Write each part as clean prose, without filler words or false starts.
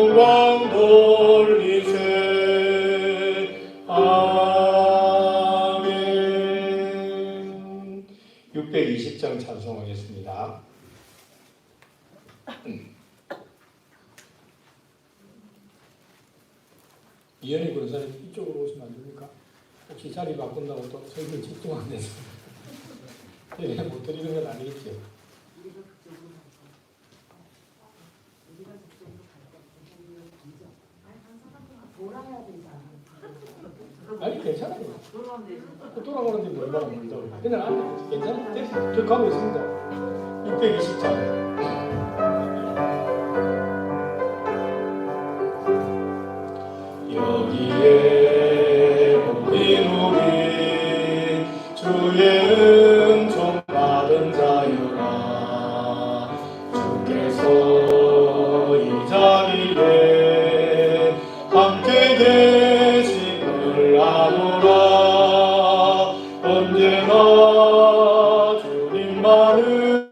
영광 돌리세. 아멘. 620장 찬송하겠습니다. 이현희 권사님 이쪽으로 오시면 안 됩니까? 혹시 자리 바꾼다고 또 설교 집중 안 돼서 예, 못 드리는 건 아니겠죠? 아니 괜찮아요. 돌아가는데 뭐 얼마나 멀다고. 그냥 안 돼요. 괜찮아요. 저 가고 있습니다. 620장. 여기에 모인 우리 주의 은총 받은 자여라. 주께서 이 자리에 함께 계심을 아노라. 언제나 주님만을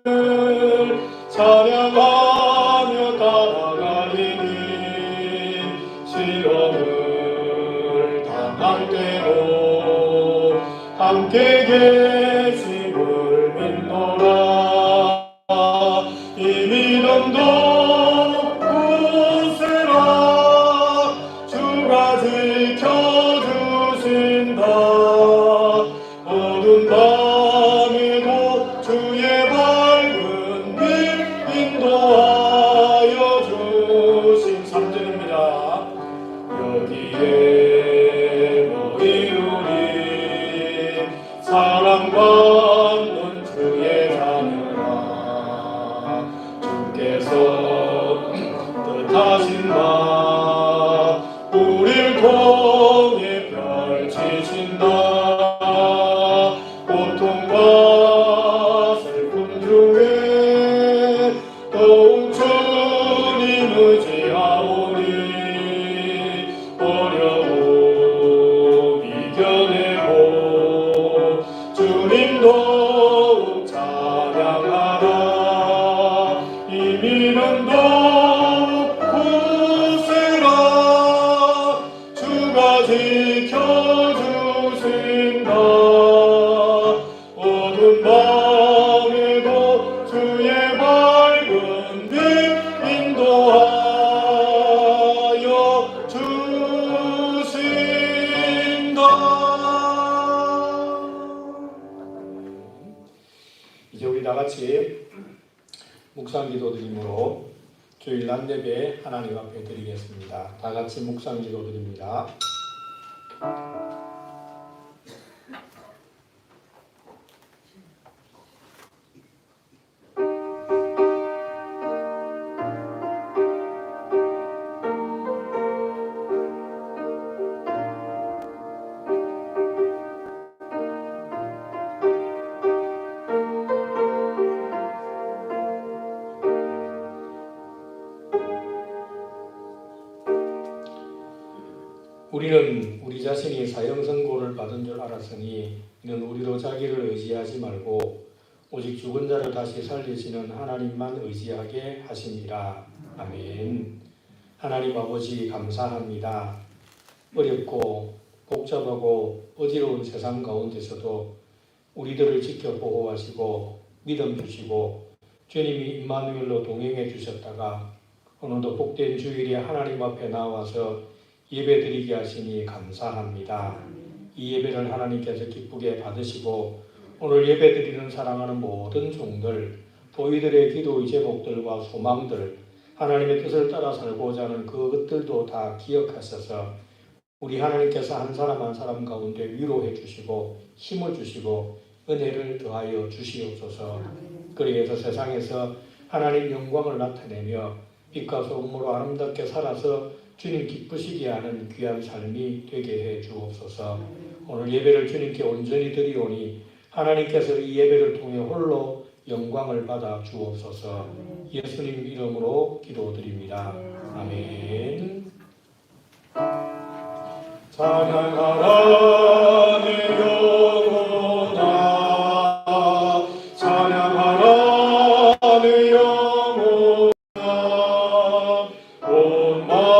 찬양하며 따라가리니 시험을 당할 때로 함께 계심을 믿노라. 이 믿음도 굳세라. 주가 지켜주신다. 어두운 밤에도 주의 밝은 빛 인도하여 주신 3절입니다. 여기에 모인 우리 사랑받는 주의 자녀라. 주께서 뜻하신 바 우릴 통해 펼치신다. 고통과 슬픔 중에 더욱 주님 의지하오니 어려움 이겨내고 주님 더욱 찬양하라. 이 믿음도 굳세라. 주가 지켜주신다. 어두운 밤에도 주의 밝은 빛 인도하여 주신다. 이제 우리 다같이 묵상기도 드림으로 주일 낮 예배 하나님 앞에 드리겠습니다. 다같이 묵상기도 드립니다. 우리는 우리 자신이 사형선고를 받은 줄 알았으니 이는 우리로 자기를 의지하지 말고 오직 죽은 자를 다시 살리시는 하나님만 의지하게 하심이라. 아멘. 하나님 아버지 감사합니다. 어렵고 복잡하고 어지러운 세상 가운데서도 우리들을 지켜 보호하시고 믿음 주시고 주님이 임마누엘로 동행해 주셨다가 오늘도 복된 주일에 하나님 앞에 나와서 예배드리게 하시니 감사합니다. 이 예배를 하나님께서 기쁘게 받으시고 오늘 예배드리는 사랑하는 모든 종들, 도의들의 기도의 제목들과 소망들, 하나님의 뜻을 따라 살고자 하는 그것들도 다 기억하셔서 우리 하나님께서 한 사람 한 사람 가운데 위로해 주시고 힘을 주시고 은혜를 더하여 주시옵소서. 그리해서 세상에서 하나님 영광을 나타내며 빛과 소금으로 아름답게 살아서 주님 기쁘시게 하는 귀한 삶이 되게 해 주옵소서. 오늘 예배를 주님께 온전히 드리오니 하나님께서 이 예배를 통해 홀로 영광을 받아 주옵소서. 예수님 이름으로 기도드립니다. 아멘. 찬양하라 내 영혼아, 찬양하라 내 영혼아, 온 마음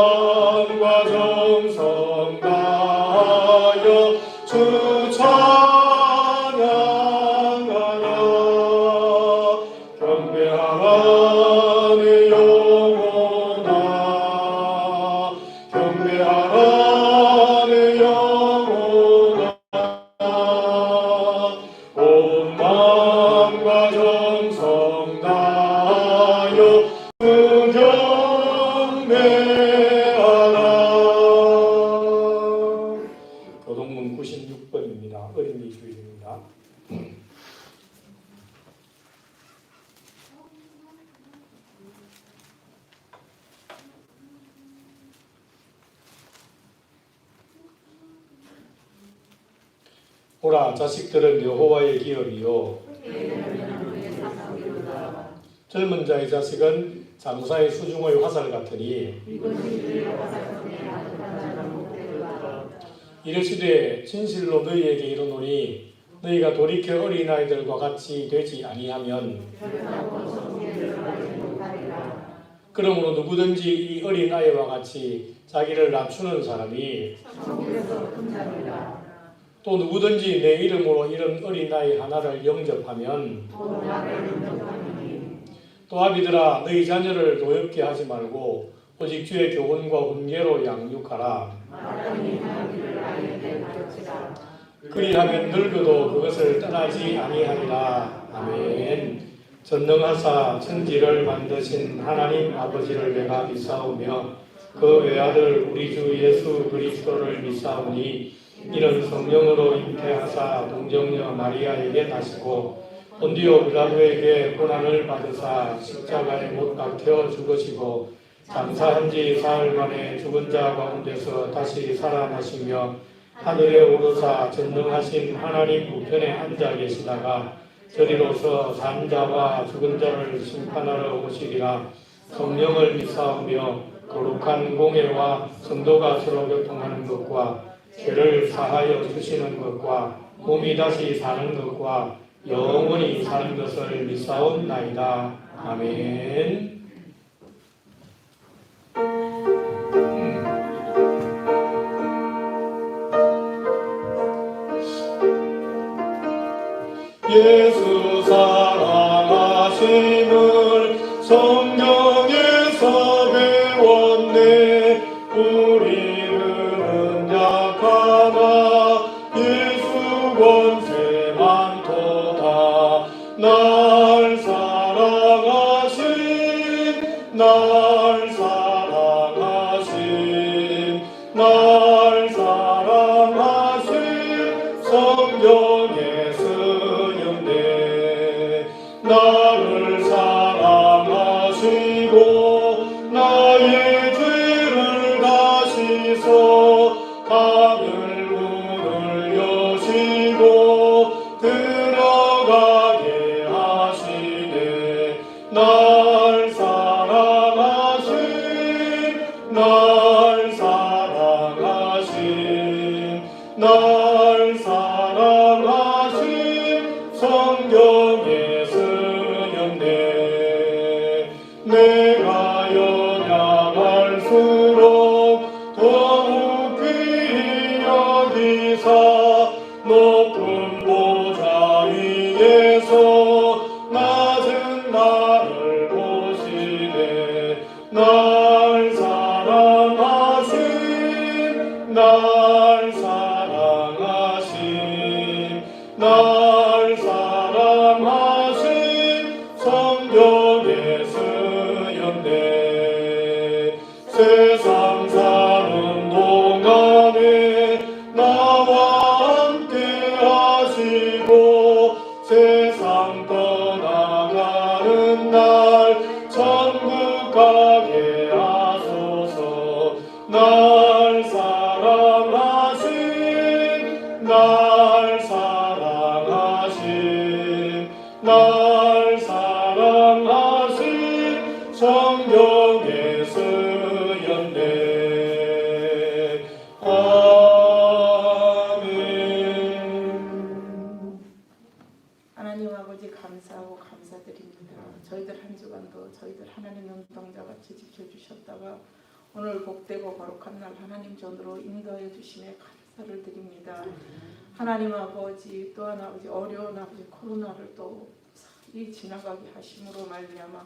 교동문 96번입니다. 어린이 주일입니다. 오라 자식들은 여호와의 기업이요 젊은 자의 자식은 장사의 수중의 화살 같으니 이르시되 진실로 너희에게 이르노니 너희가 돌이켜 어린아이들과 같이 되지 아니하면 그러므로 누구든지 이 어린아이와 같이 자기를 낮추는 사람이 또 누구든지 내 이름으로 이런 어린아이 하나를 영접하면 또 아비들아 너희 자녀를 노엽게 하지 말고 오직 주의 교훈과 훈계로 양육하라. 그리하면 늙어도 그것을 떠나지 아니하리라. 아멘. 전능하사 천지를 만드신 하나님 아버지를 내가 믿사오며 그 외아들 우리 주 예수 그리스도를 믿사오니 이는 성령으로 잉태하사 동정녀 마리아에게 나시고 본디오 빌라도에게 고난을 받으사 십자가에 못 박혀 죽으시고 장사한 지 사흘 만에 죽은 자 가운데서 다시 살아나시며 하늘에 오르사 전능하신 하나님 우편에 앉아 계시다가 저리로서 산 자와 죽은 자를 심판하러 오시리라. 성령을 믿사오며 거룩한 공예와 성도가 서로 교통하는 것과 죄를 사하여 주시는 것과 몸이 다시 사는 것과 영원히 사는 것을 믿사옵나이다. 아멘. 예수 사랑하심을 성경에서 배웠네. 우리는 약하나 예수 권세 많도다. 날 사랑하신 날 사랑하신 날 사랑하신 성경의 쓰였네. 나를 사랑하시고 나의 죄를 다시서 하늘 문을 여시고 들어가게 하시네. 날 사랑하신 날 사랑하신 날 사랑하신 성경에 쓰였네. 내가 연약할수록 더욱 귀히 여기사 높은 보좌 위에서 낮은 나를 보시네. 날 사랑하신 날 사랑하신 날 사랑하신 성경에 쓰였네. 세상 사는 동안에 나와 함께 하시고 세상 떠나가는 날 천국 가게 하소서. 날 사랑하신 날 사랑하신 날 사랑하신 성경에 쓰였네. 아멘. 하나님 아버지 감사하고 감사드립니다. 저희들 한 주간도 저희들 하나님 영동자같이 지켜주셨다가 오늘 복되고 거룩한 날 하나님 전으로 인도해 주심에 감사를 드립니다. 하나님 아버지 또한 아버지 어려운 아버지 코로나를 또 이 지나가게 하심으로 말미암아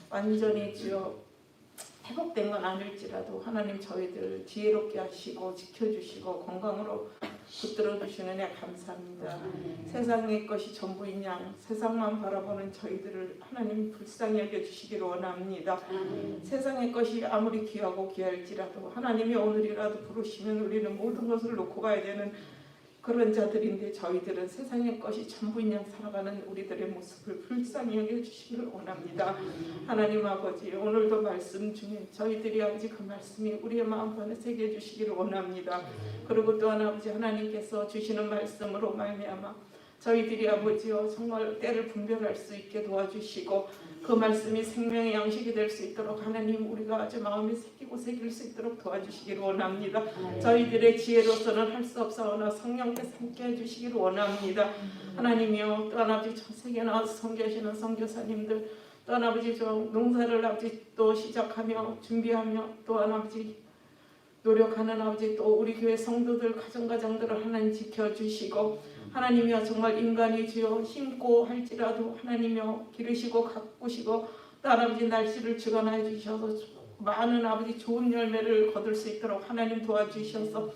완전히 주여 회복된 건 아닐지라도 하나님 저희들 지혜롭게 하시고 지켜주시고 건강으로 붙들어 주시는 애 감사합니다. 세상의 것이 전부인 양 세상만 바라보는 저희들을 하나님 불쌍히 여겨주시기를 원합니다. 세상의 것이 아무리 귀하고 귀할지라도 하나님이 오늘이라도 부르시면 우리는 모든 것을 놓고 가야 되는 그런 자들인데 저희들은 세상의 것이 전부인 양 살아가는 우리들의 모습을 불쌍히 여겨주시기를 원합니다. 하나님 아버지 오늘도 말씀 중에 저희들이 아버지 그 말씀이 우리의 마음판에 새겨주시기를 원합니다. 그리고 또한 아버지 하나님께서 주시는 말씀으로 말미암아 저희들이 아버지여 정말 때를 분별할 수 있게 도와주시고 그 말씀이 생명의 양식이 될 수 있도록 하나님 우리가 아주 마음에 새길 수 있도록 도와주시기를 원합니다. 저희들의 지혜로서는 할 수 없사오나 성령께서 함께 해주시기를 원합니다. 하나님이여 또한 아버지 전 세계 나와서 선교하시는 선교사님들 또한 아버지 좀 농사를 아버지 또 시작하며 준비하며 또한 아버지 노력하는 아버지 또 우리 교회 성도들 가정가장들을 하나님 지켜주시고 하나님이여 정말 인간이 주여 심고 할지라도 하나님이여 기르시고 가꾸시고 또 아버지 날씨를 주관하여 주셔서 많은 아버지 좋은 열매를 거둘 수 있도록 하나님 도와주셔서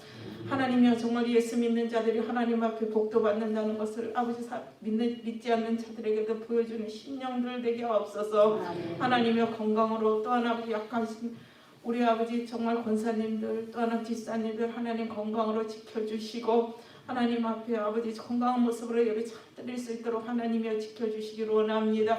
하나님이여 정말 예수 믿는 자들이 하나님 앞에 복도 받는다는 것을 아버지 믿지 않는 자들에게도 보여주는 심령들 되게 없어서 하나님이여 건강으로 또한 아버지 약하신 우리 아버지 정말 권사님들 또한 집사님들 하나님 건강으로 지켜주시고 하나님 앞에 아버지 건강한 모습으로 예배 잘 드릴 수 있도록 하나님이여 지켜주시기를 원합니다.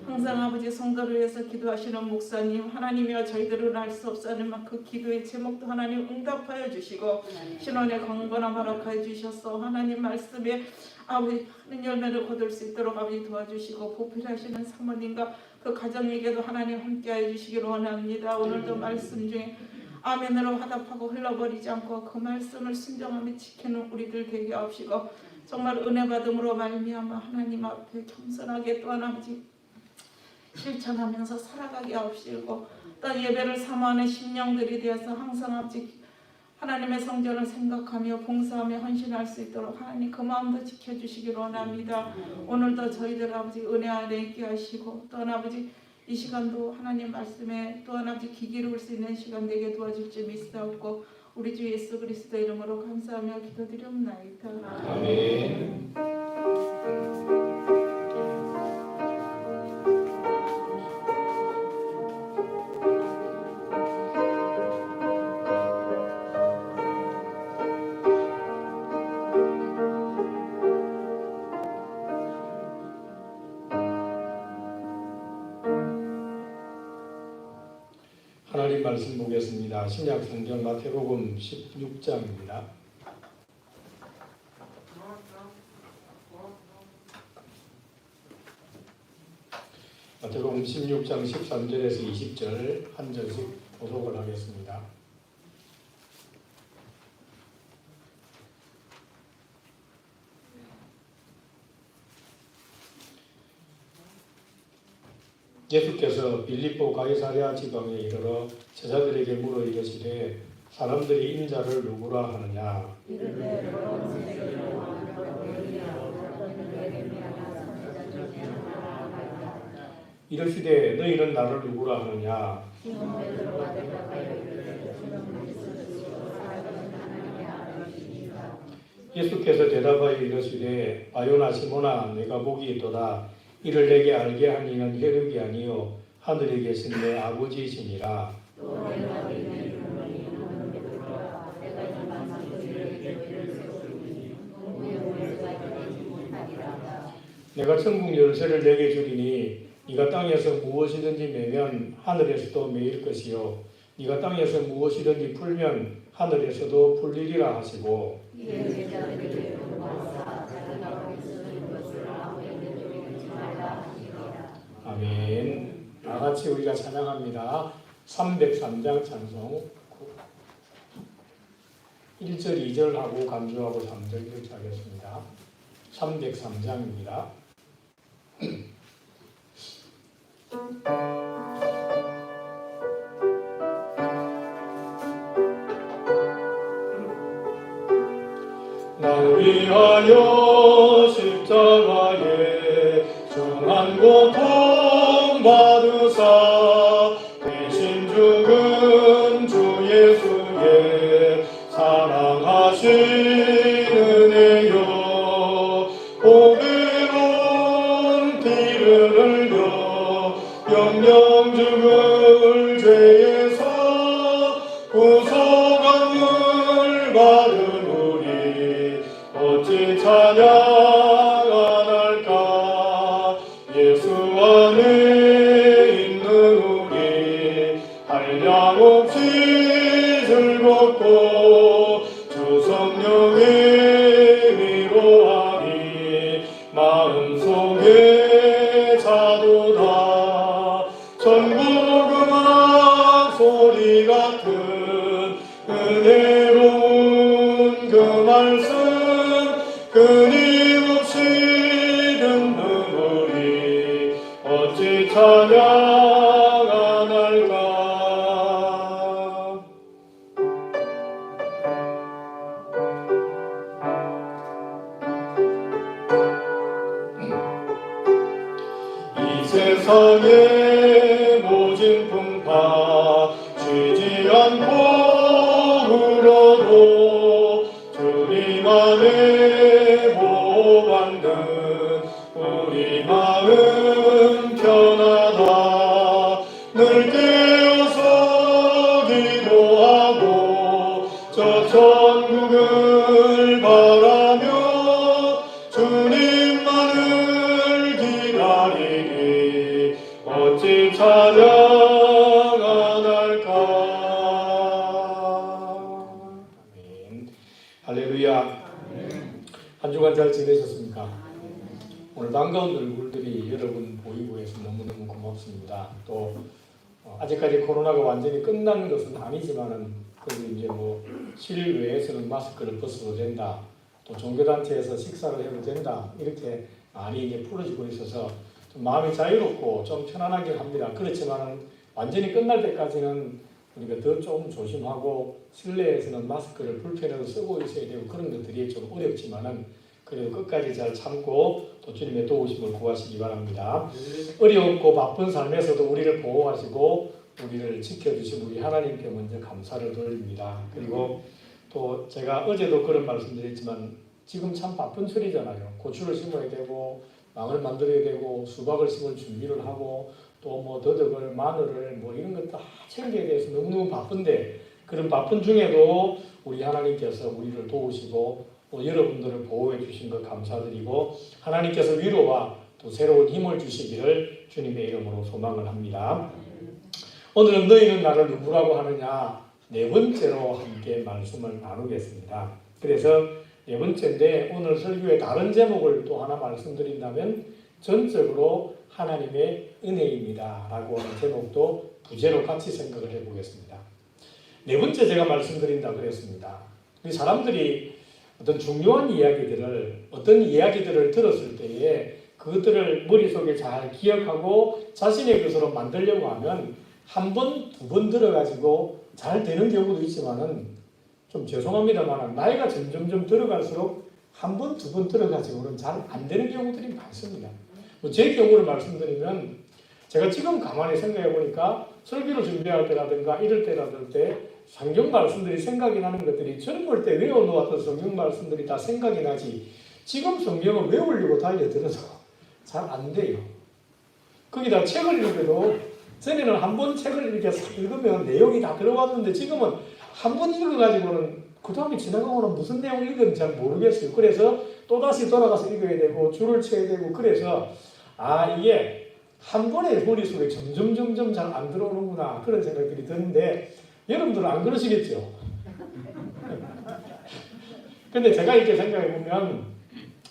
항상 아버지 성도를 위해서 기도하시는 목사님 하나님이여 저희들은 알 수 없사는 그 기도의 제목도 하나님 응답하여 주시고 신원의 강건함 허락하여 주셔서 하나님 말씀에 아버지 많은 열매를 거둘 수 있도록 아버지 도와주시고 보필하시는 사모님과 그 가정에게도 하나님 함께하여 주시기를 원합니다. 오늘도 말씀 중에 아멘으로 화답하고 흘러버리지 않고 그 말씀을 순종하며 지키는 우리들 되게 하옵시고 정말 은혜 받음으로 말미암아 하나님 앞에 겸손하게 또한 아버지 실천하면서 살아가게 하옵시고 또 예배를 사모하는 심령들이 되어서 항상 아버지 하나님의 성전을 생각하며 봉사하며 헌신할 수 있도록 하나님 그 마음도 지켜주시기를 원합니다. 오늘도 저희들 아버지 은혜 안에 있게 하시고 또한 아버지 이 시간도 하나님 말씀에 또한 아버지 귀 기울일 수 있는 시간 되게 도와줄 줄 믿사옵고 우리 주 예수 그리스도 이름으로 감사하며 기도드리옵나이다. 아멘. 하나님 말씀 보겠습니다. 신약 성경 마태복음 16장입니다. 마태복음 16장 13절에서 20절 한 절씩 보독을 하겠습니다. 예수께서 빌립보 가이사랴 지방에 이르러 제자들에게 물어 이르시되 사람들이 인자를 누구라 하느냐. 이르시되 너희는 나를 누구라 하느냐. 예수께서 대답하여 이르시되 바요나 시몬아 내가 복이 있도다. 이를 내게 알게 한 이는 혈육이 아니요 하늘에 계신 내 아버지이시니라. 내가 천국 열쇠를 내게 주리니 네가 땅에서 무엇이든지 매면 하늘에서도 매일 것이요 네가 땅에서 무엇이든지 풀면 하늘에서도 풀리리라 하시고 아멘. 다같이 우리가 찬양합니다. 303장 찬송 1절 2절 하고 간주하고 3절 이렇게 하겠습니다. 303장입니다. 날 위하여 십자가에 정한 고통 받으사 대신 죽은 주게 사랑하시는 애여 보배로운 피를 흘려 영영 죽을 죄에서 구속함을 받은 우리 어찌 찬양 안 할까. 예수 안에 있는 우리 한량없이 즐겁고 주 성령의 위로하니 마음속에 자도다. 천국 음악 소리 같은 은혜로운 그 말씀 끊임없이 듣는 우리 어찌 찬양 안 할까. 이 세상의 모진 풍파 쉬지 않고 울어도 주님 안에 보호받는 우리 마음 편하다. 늘 깨어서 기도하고 저 천국을 바라며 주님만을 기다리니 어찌 찬양 안 할까. 아멘. 할렐루야. 한 주간 잘 지내셨습니까? 오늘 반가운 얼굴들이 여러분 보이고 해서 너무너무 고맙습니다. 또 아직까지 코로나가 완전히 끝난 것은 아니지만은 그래도 이제 뭐 실외에서는 마스크를 벗어도 된다. 또 종교단체에서 식사를 해도 된다. 이렇게 많이 이제 풀어지고 있어서 좀 마음이 자유롭고 좀 편안하게 합니다. 그렇지만은 완전히 끝날 때까지는 우리가 더 좀 조심하고 실내에서는 마스크를 불편해도 쓰고 있어야 되고 그런 것들이 좀 어렵지만은 그래도 끝까지 잘 참고 또 주님의 도우심을 구하시기 바랍니다. 어렵고 바쁜 삶에서도 우리를 보호하시고 우리를 지켜주신 우리 하나님께 먼저 감사를 돌립니다. 그리고 또 제가 어제도 그런 말씀드렸지만 지금 참 바쁜 철이잖아요. 고추를 심어야 되고 망을 만들어야 되고 수박을 심을 준비를 하고 또 뭐 더덕을 마늘을 뭐 이런 것 다 챙겨야 돼서 너무너무 바쁜데 그런 바쁜 중에도 우리 하나님께서 우리를 도우시고 또 여러분들을 보호해 주신 것 감사드리고 하나님께서 위로와 또 새로운 힘을 주시기를 주님의 이름으로 소망을 합니다. 오늘은 너희는 나를 누구라고 하느냐 네 번째로 함께 말씀을 나누겠습니다. 그래서 네 번째인데 오늘 설교의 다른 제목을 또 하나 말씀드린다면 전적으로 하나님의 은혜입니다 라고 하는 제목도 부제로 같이 생각을 해보겠습니다. 네 번째 제가 말씀드린다 그랬습니다. 우리 사람들이 어떤 중요한 이야기들을 어떤 이야기들을 들었을 때에 그것들을 머릿속에 잘 기억하고 자신의 것으로 만들려고 하면 한 번, 두 번 들어가지고 잘 되는 경우도 있지만은 좀 죄송합니다만 나이가 점점 들어갈수록 한 번, 두 번 들어가지고는 잘 안 되는 경우들이 많습니다. 제 경우를 말씀드리면 제가 지금 가만히 생각해 보니까 설교를 준비할 때라든가 이럴 때 성경 말씀들이 생각이 나는 것들이 젊을 때 외워놓았던 성경 말씀들이 다 생각이 나지 지금 성경을 외우려고 달려들어서 잘 안 돼요. 거기다 책을 읽어도 전에는 한 번 책을 이렇게 읽으면 내용이 다 들어갔는데 지금은 한 번 읽어가지고는 그 다음에 지나가고는 무슨 내용을 읽었는지 잘 모르겠어요. 그래서 또다시 돌아가서 읽어야 되고 줄을 쳐야 되고 그래서 이게 한 번에 머릿속에 점점 잘 안 들어오는구나 그런 생각들이 드는데 여러분들은 안 그러시겠죠? 근데 제가 이렇게 생각해 보면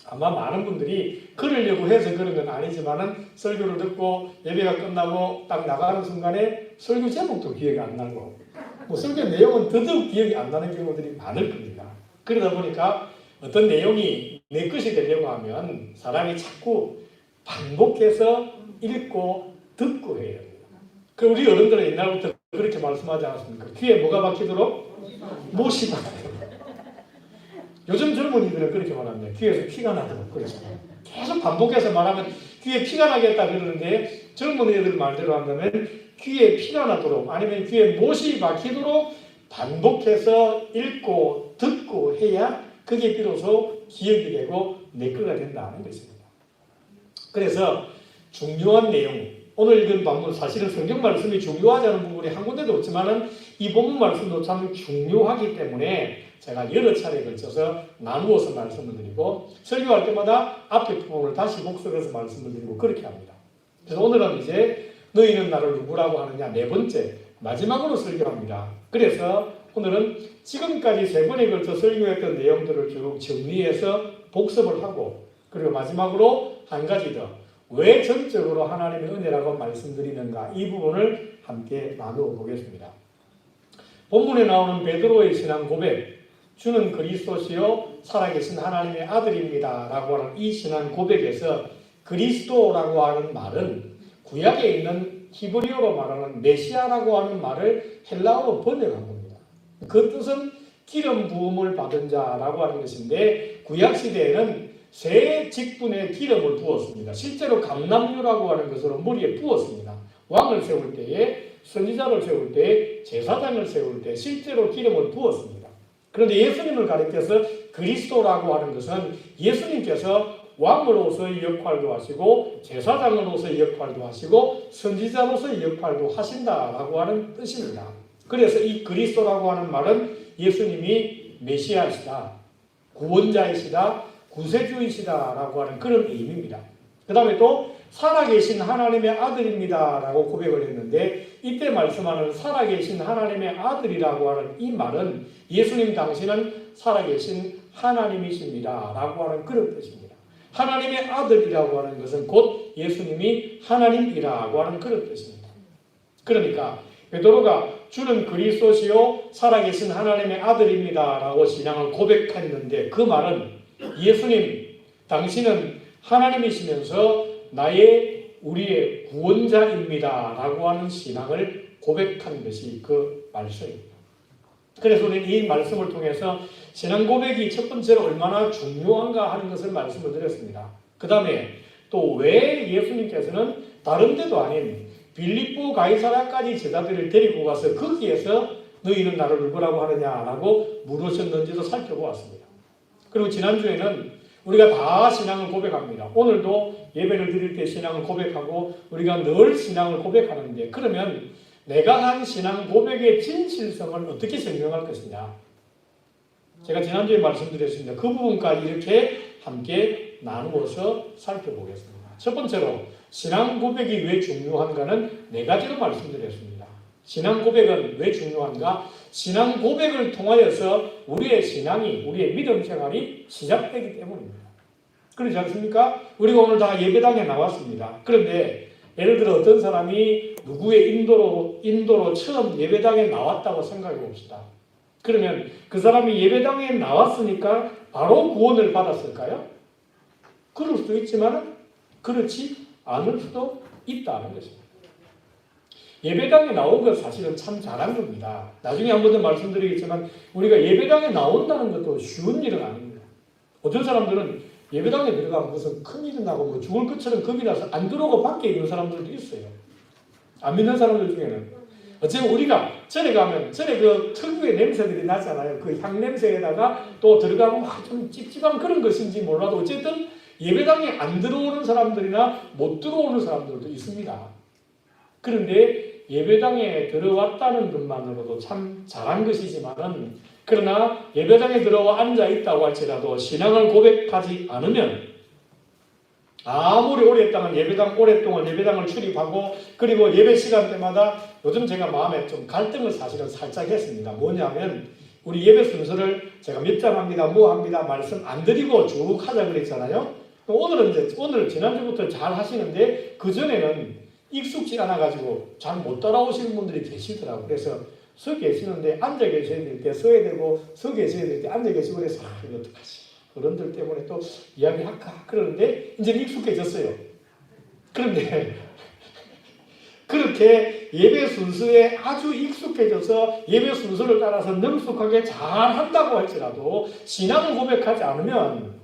아마 많은 분들이 그러려고 해서 그런 건 아니지만은 설교를 듣고 예배가 끝나고 딱 나가는 순간에 설교 제목도 기억이 안 나고 뭐 설교 내용은 더더욱 기억이 안 나는 경우들이 많을 겁니다. 그러다 보니까 어떤 내용이 내 것이 되려고 하면 사람이 자꾸 반복해서 읽고 듣고 해야 됩니다. 그 우리 어른들은 옛날부터 그렇게 말씀하지 않았습니까? 귀에 뭐가 박히도록 못이 박혀요. 요즘 젊은이들은 그렇게 말합니다. 귀에서 피가 나도록 그렇죠. 계속 반복해서 말하면 귀에 피가 나겠다 그러는데 젊은 애들 말대로 한다면 귀에 피가 나도록 아니면 귀에 못이 박히도록 반복해서 읽고 듣고 해야 그게 비로소 기억이 되고 내 거가 된다는 것입니다. 그래서 중요한 내용, 오늘 읽은 본문 사실은 성경 말씀이 중요하지 않은 부분이 한 군데도 없지만은 이 본문 말씀도 참 중요하기 때문에 제가 여러 차례에 걸쳐서 나누어서 말씀을 드리고 설교할 때마다 앞에 부분을 다시 복습해서 말씀을 드리고 그렇게 합니다. 그래서 오늘은 이제 너희는 나를 누구라고 하느냐 네 번째 마지막으로 설교합니다. 그래서 오늘은 지금까지 세 번에 걸쳐 설교했던 내용들을 쭉 정리해서 복습을 하고 그리고 마지막으로 한 가지 더 왜 전적으로 하나님의 은혜라고 말씀드리는가 이 부분을 함께 나누어 보겠습니다. 본문에 나오는 베드로의 신앙 고백 주는 그리스도시요 살아계신 하나님의 아들입니다 라고 하는 이 신앙 고백에서 그리스도라고 하는 말은 구약에 있는 히브리어로 말하는 메시아라고 하는 말을 헬라어로 번역한 겁니다. 그 뜻은 기름 부음을 받은 자라고 하는 것인데 구약시대에는 세 직분의 기름을 부었습니다. 실제로 감람유라고 하는 것으로 머리에 부었습니다. 왕을 세울 때에 선지자를 세울 때 제사장을 세울 때 실제로 기름을 부었습니다. 그런데 예수님을 가리켜서 그리스도라고 하는 것은 예수님께서 왕으로서의 역할도 하시고 제사장으로서의 역할도 하시고 선지자로서의 역할도 하신다라고 하는 뜻입니다. 그래서 이 그리스도라고 하는 말은 예수님이 메시아이시다, 구원자이시다, 구세주이시다라고 하는 그런 의미입니다. 그 다음에 또 살아계신 하나님의 아들입니다라고 고백을 했는데 이때 말씀하는 살아계신 하나님의 아들이라고 하는 이 말은 예수님 당신은 살아계신 하나님이십니다라고 하는 그런 뜻입니다. 하나님의 아들이라고 하는 것은 곧 예수님이 하나님이라고 하는 그런 뜻입니다. 그러니까 베드로가 주는 그리스도시요 살아계신 하나님의 아들입니다라고 신앙을 고백했는데 그 말은 예수님 당신은 하나님이시면서 우리의 구원자입니다 라고 하는 신앙을 고백한 것이 그 말씀입니다. 그래서 우리는 이 말씀을 통해서 신앙 고백이 첫 번째로 얼마나 중요한가 하는 것을 말씀을 드렸습니다. 그 다음에 또 왜 예수님께서는 다른 데도 아닌 빌립보 가이사랴까지 제자들을 데리고 가서 거기에서 너희는 나를 누구라고 하느냐라고 물으셨는지도 살펴보았습니다. 그리고 지난주에는 우리가 다 신앙을 고백합니다. 오늘도 예배를 드릴 때 신앙을 고백하고 우리가 늘 신앙을 고백하는데 그러면 내가 한 신앙 고백의 진실성을 어떻게 증명할 것이냐. 제가 지난주에 말씀드렸습니다. 그 부분까지 이렇게 함께 나누어서 살펴보겠습니다. 첫 번째로 신앙 고백이 왜 중요한가는 네 가지로 말씀드렸습니다. 신앙 고백은 왜 중요한가? 신앙 고백을 통하여서 우리의 신앙이, 우리의 믿음 생활이 시작되기 때문입니다. 그렇지 않습니까? 우리가 오늘 다 예배당에 나왔습니다. 그런데 예를 들어 어떤 사람이 누구의 인도로 처음 예배당에 나왔다고 생각해 봅시다. 그러면 그 사람이 예배당에 나왔으니까 바로 구원을 받았을까요? 그럴 수도 있지만 그렇지 않을 수도 있다는 것입니다. 예배당에 나온 건 사실은 참 잘한 겁니다. 나중에 한 번 더 말씀드리겠지만 우리가 예배당에 나온다는 것도 쉬운 일은 아닙니다. 어떤 사람들은 예배당에 들어가면 무슨 큰일이 나고 죽을 것처럼 겁이 나서 안 들어오고 밖에 있는 사람들도 있어요. 안 믿는 사람들 중에는. 어쨌든 우리가 절에 가면 절에 그 특유의 냄새들이 나잖아요. 그 향 냄새에다가 또 들어가면 좀 찝찝한 그런 것인지 몰라도 어쨌든 예배당에 안 들어오는 사람들이나 못 들어오는 사람들도 있습니다. 그런데 예배당에 들어왔다는 것만으로도 참 잘한 것이지만은 그러나 예배당에 들어와 앉아 있다고 할지라도 신앙을 고백하지 않으면 아무리 오랫동안 예배당을 출입하고 그리고 예배 시간 때마다 요즘 제가 마음에 좀 갈등을 사실은 살짝 했습니다. 뭐냐면 우리 예배 순서를 제가 몇 장 합니다, 뭐 합니다 말씀 안 드리고 쭉 하자 그랬잖아요. 오늘 지난주부터 잘 하시는데 그 전에는 익숙지 않아가지고 잘 못 따라오시는 분들이 계시더라고요. 그래서 서 계시는데 앉아 계셔야 될 때 서야 되고 서 계셔야 될 때 앉아 계시고 그래서 이거 어떡하지? 어른들 때문에 또 이야기할까? 그러는데 이제 익숙해졌어요. 그런데 그렇게 예배 순서에 아주 익숙해져서 예배 순서를 따라서 능숙하게 잘 한다고 할지라도 신앙을 고백하지 않으면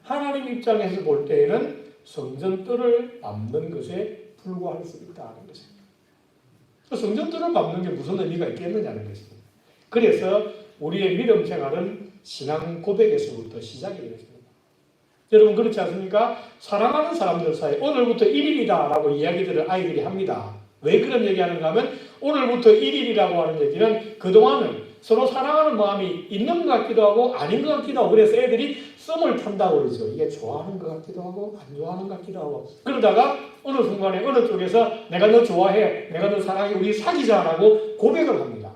하나님 입장에서 볼 때에는 성전뜰을 밟는 것에 불과할 수 있다는 것입니다. 성전뜰을 밟는 게 무슨 의미가 있겠느냐는 것입니다. 그래서 우리의 믿음 생활은 신앙 고백에서부터 시작이 되겠습니다. 여러분 그렇지 않습니까? 사랑하는 사람들 사이 오늘부터 1일이다 라고 이야기들을 아이들이 합니다. 왜 그런 얘기하는가 하면 오늘부터 1일이라고 하는 얘기는 그동안은 서로 사랑하는 마음이 있는 것 같기도 하고 아닌 것 같기도 하고 그래서 애들이 썸을 탄다고 그러죠. 이게 좋아하는 것 같기도 하고 안 좋아하는 것 같기도 하고 그러다가 어느 순간에 어느 쪽에서 내가 너 좋아해, 내가 너 사랑해, 우리 사귀자라고 고백을 합니다.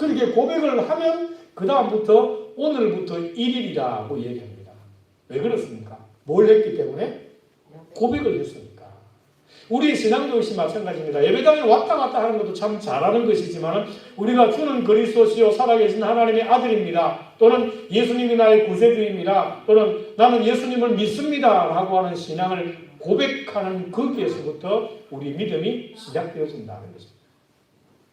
그렇게 고백을 하면 그 다음부터 오늘부터 1일이라고 얘기합니다. 왜 그렇습니까? 뭘 했기 때문에? 고백을 했으니까. 우리 신앙도 역시 마찬가지입니다. 예배당에 왔다 갔다 하는 것도 참 잘하는 것이지만 우리가 주는 그리스도시요 살아계신 하나님의 아들입니다. 또는 예수님이 나의 구세주입니다. 또는 나는 예수님을 믿습니다. 라고 하는 신앙을 고백하는 거기에서부터 우리 믿음이 시작되어진다는 것입니다.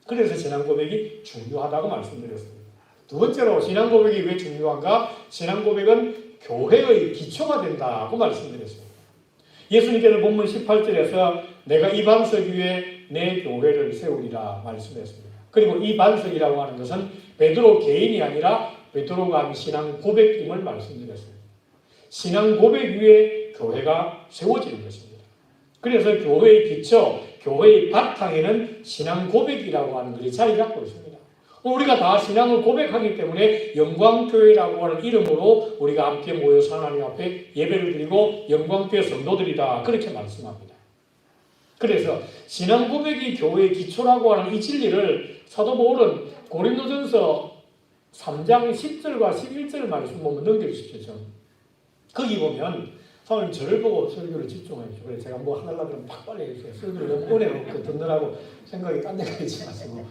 그래서 신앙 고백이 중요하다고 말씀드렸습니다. 두 번째로 신앙 고백이 왜 중요한가? 신앙 고백은 교회의 기초가 된다고 말씀드렸습니다. 예수님께서 본문 18절에서 내가 이 반석 위에 내 교회를 세우리라 말씀했습니다. 그리고 이 반석이라고 하는 것은 베드로 개인이 아니라 베드로가 한 신앙 고백임을 말씀드렸습니다. 신앙 고백 위에 교회가 세워지는 것입니다. 그래서 교회의 기초, 교회의 바탕에는 신앙 고백이라고 하는 것이 자리 잡고 있습니다. 우리가 다 신앙을 고백하기 때문에 영광교회라고 하는 이름으로 우리가 함께 모여서 하나님 앞에 예배를 드리고 영광교회 성도들이다 그렇게 말씀합니다. 그래서 신앙 고백이 교회의 기초라고 하는 이 진리를 사도 바울은 고린도전서 3장 10절과 11절 말씀 보면 넘겨주십시오. 거기 보면 사모님 저를 보고 설교를 집중하십시오. 그래서 제가 뭐 하려고 그러면 팍 빨리 해주세요. 설교를 너무 은혜 없고 듣느라고 생각이 딴 데가 있지 마시고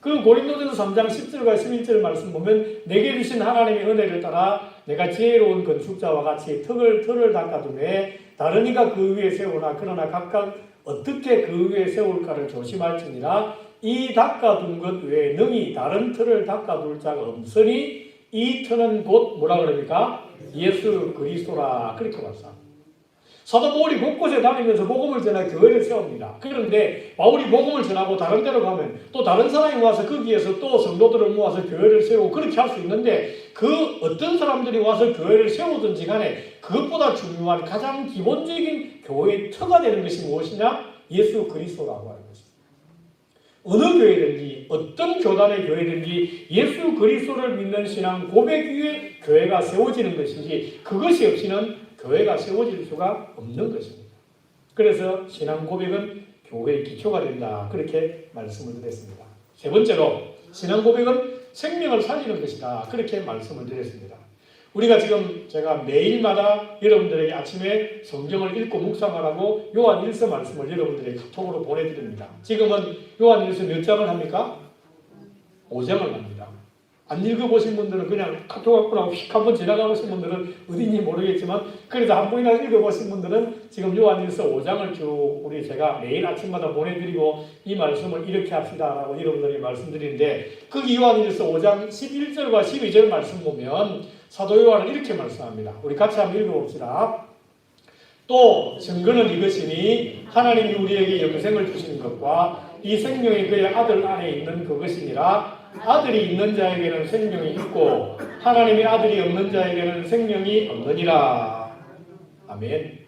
그 고린도전서 3장 10절과 11절 말씀 보면 내게 주신 하나님의 은혜를 따라 내가 지혜로운 건축자와 같이 틀을 닦아두매 다른 이가 그 위에 세우나 그러나 각각 어떻게 그 위에 세울까를 조심할지니라 이 닦아둔 것 외에 능히 다른 틀을 닦아둘 자가 없으니 이 틀은 곧 뭐라 그럽니까? 예수 그리스도라 그렇게 말씀합니다. 사도 바울이 곳곳에 다니면서 복음을 전하 교회를 세웁니다. 그런데 바울이 복음을 전하고 다른 데로 가면 또 다른 사람이 와서 거기에서 또 성도들을 모아서 교회를 세우고 그렇게 할 수 있는데 그 어떤 사람들이 와서 교회를 세우든지 간에 그것보다 중요한 가장 기본적인 교회의 터가 되는 것이 무엇이냐? 예수 그리스도라고 하는 것입니다. 어느 교회든지 어떤 교단의 교회든지 예수 그리스도를 믿는 신앙 고백 위에 교회가 세워지는 것이지 그것이 없이는 교회가 세워질 수가 없는 것입니다. 그래서 신앙 고백은 교회의 기초가 된다. 그렇게 말씀을 드렸습니다. 세 번째로 신앙 고백은 생명을 살리는 것이다. 그렇게 말씀을 드렸습니다. 우리가 지금 제가 매일마다 여러분들에게 아침에 성경을 읽고 묵상하라고 요한 1서 말씀을 여러분들에게 카톡으로 보내드립니다. 지금은 요한 1서 몇 장을 합니까? 5장을 합니다. 안 읽어보신 분들은 그냥 카톡 갖고 휙 한번 지나가보신 분들은 어딘지 모르겠지만 그래도 한 번이나 읽어보신 분들은 지금 요한일서 5장을 쭉 우리 제가 매일 아침마다 보내드리고 이 말씀을 이렇게 합시다라고 여러분들이 말씀드리는데 거기 요한일서 5장 11절과 12절 말씀 보면 사도 요한은 이렇게 말씀합니다. 우리 같이 한번 읽어봅시다. 또 증거는 이것이니 하나님이 우리에게 영생을 주신 것과 이 생명이 그의 아들 안에 있는 그것이니라. 아들이 있는 자에게는 생명이 있고 하나님의 아들이 없는 자에게는 생명이 없느니라. 아멘.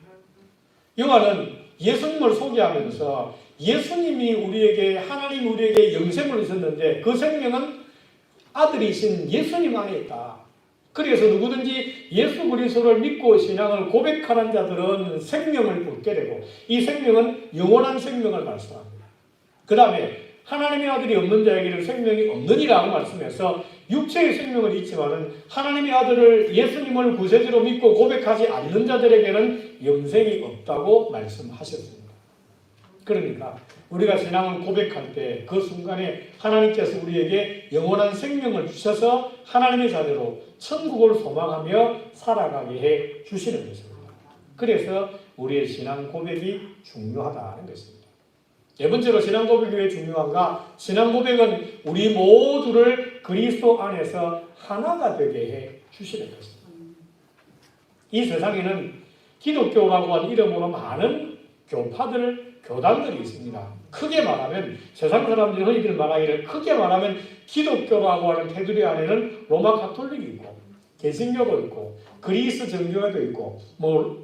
요한은 예수님을 소개하면서 예수님이 우리에게 하나님 우리에게 영생을 주셨는데 그 생명은 아들이신 예수님 안에 있다. 그래서 누구든지 예수 그리스도를 믿고 신앙을 고백하는 자들은 생명을 얻게 되고 이 생명은 영원한 생명을 말씀합니다. 그 다음에 하나님의 아들이 없는 자에게는 생명이 없느니라고 말씀해서 육체의 생명은 있지만은 하나님의 아들을 예수님을 구세주로 믿고 고백하지 않는 자들에게는 영생이 없다고 말씀하셨습니다. 그러니까 우리가 신앙을 고백할 때 그 순간에 하나님께서 우리에게 영원한 생명을 주셔서 하나님의 자녀로 천국을 소망하며 살아가게 해 주시는 것입니다. 그래서 우리의 신앙 고백이 중요하다는 것입니다. 네 번째로 신앙 고백이 왜 중요한가? 신앙 고백은 우리 모두를 그리스도 안에서 하나가 되게 해 주시는 것입니다. 이 세상에는 기독교라고 하는 이름으로 많은 교파들, 교단들이 있습니다. 크게 말하면 세상 사람들이 흔히들 말하기를 크게 말하면 기독교라고 하는 테두리 안에는 로마 가톨릭이 있고 개신교도 있고 그리스 정교회도 있고 뭐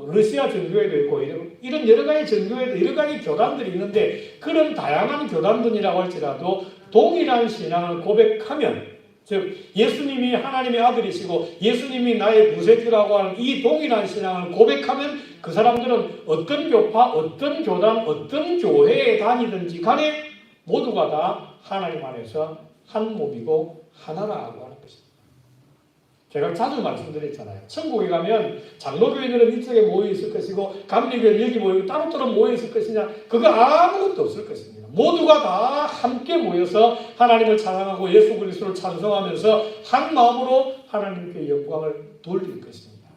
러시아 정교회도 있고 이런 여러 가지 정교회도 여러 가지 교단들이 있는데 그런 다양한 교단들이라고 할지라도 동일한 신앙을 고백하면 즉 예수님이 하나님의 아들이시고 예수님이 나의 구세주라고 하는 이 동일한 신앙을 고백하면 그 사람들은 어떤 교파, 어떤 교단, 어떤 교회에 다니든지 간에 모두가 다 하나님 안에서 한 몸이고 하나라고 하는 것입니다. 제가 자주 말씀드렸잖아요. 천국에 가면 장로교인들은 이쪽에 모여 있을 것이고 감리교회는 여기 모이고 따로따로 모여 있을 것이냐, 그거 아무것도 없을 것입니다. 모두가 다 함께 모여서 하나님을 찬양하고 예수 그리스도를 찬송하면서 한 마음으로 하나님께 영광을 돌릴 것입니다.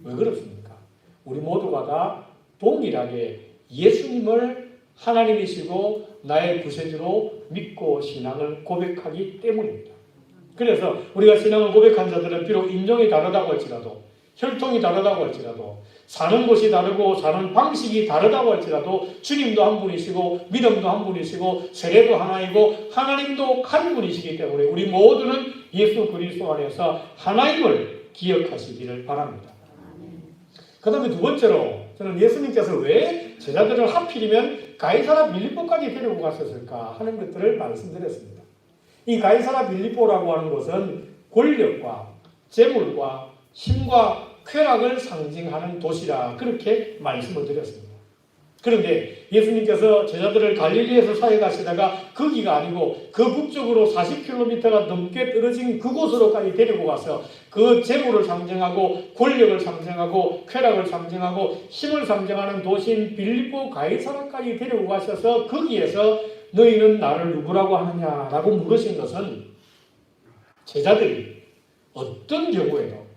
왜 그렇습니까? 우리 모두가 다 동일하게 예수님을 하나님이시고 나의 구세주로 믿고 신앙을 고백하기 때문입니다. 그래서 우리가 신앙을 고백한 자들은 비록 인종이 다르다고 할지라도 혈통이 다르다고 할지라도 사는 곳이 다르고 사는 방식이 다르다고 할지라도 주님도 한 분이시고 믿음도 한 분이시고 세례도 하나이고 하나님도 한 분이시기 때문에 우리 모두는 예수 그리스도 안에서 하나님을 기억하시기를 바랍니다. 그 다음에 두 번째로 저는 예수님께서 왜 제자들을 하필이면 가이사라 빌립보까지 데리고 갔었을까 하는 것들을 말씀드렸습니다. 이 가이사라 빌립보라고 하는 것은 권력과 재물과 힘과 쾌락을 상징하는 도시라 그렇게 말씀을 드렸습니다. 그런데 예수님께서 제자들을 갈릴리에서 사역하시다가 거기가 아니고 그 북쪽으로 40km가 넘게 떨어진 그곳으로까지 데리고 가서 그 재물을 상징하고 권력을 상징하고 쾌락을 상징하고 힘을 상징하는 도시인 빌립보 가이사라까지 데리고 가셔서 거기에서 너희는 나를 누구라고 하느냐라고 물으신 것은 제자들이 어떤 경우에도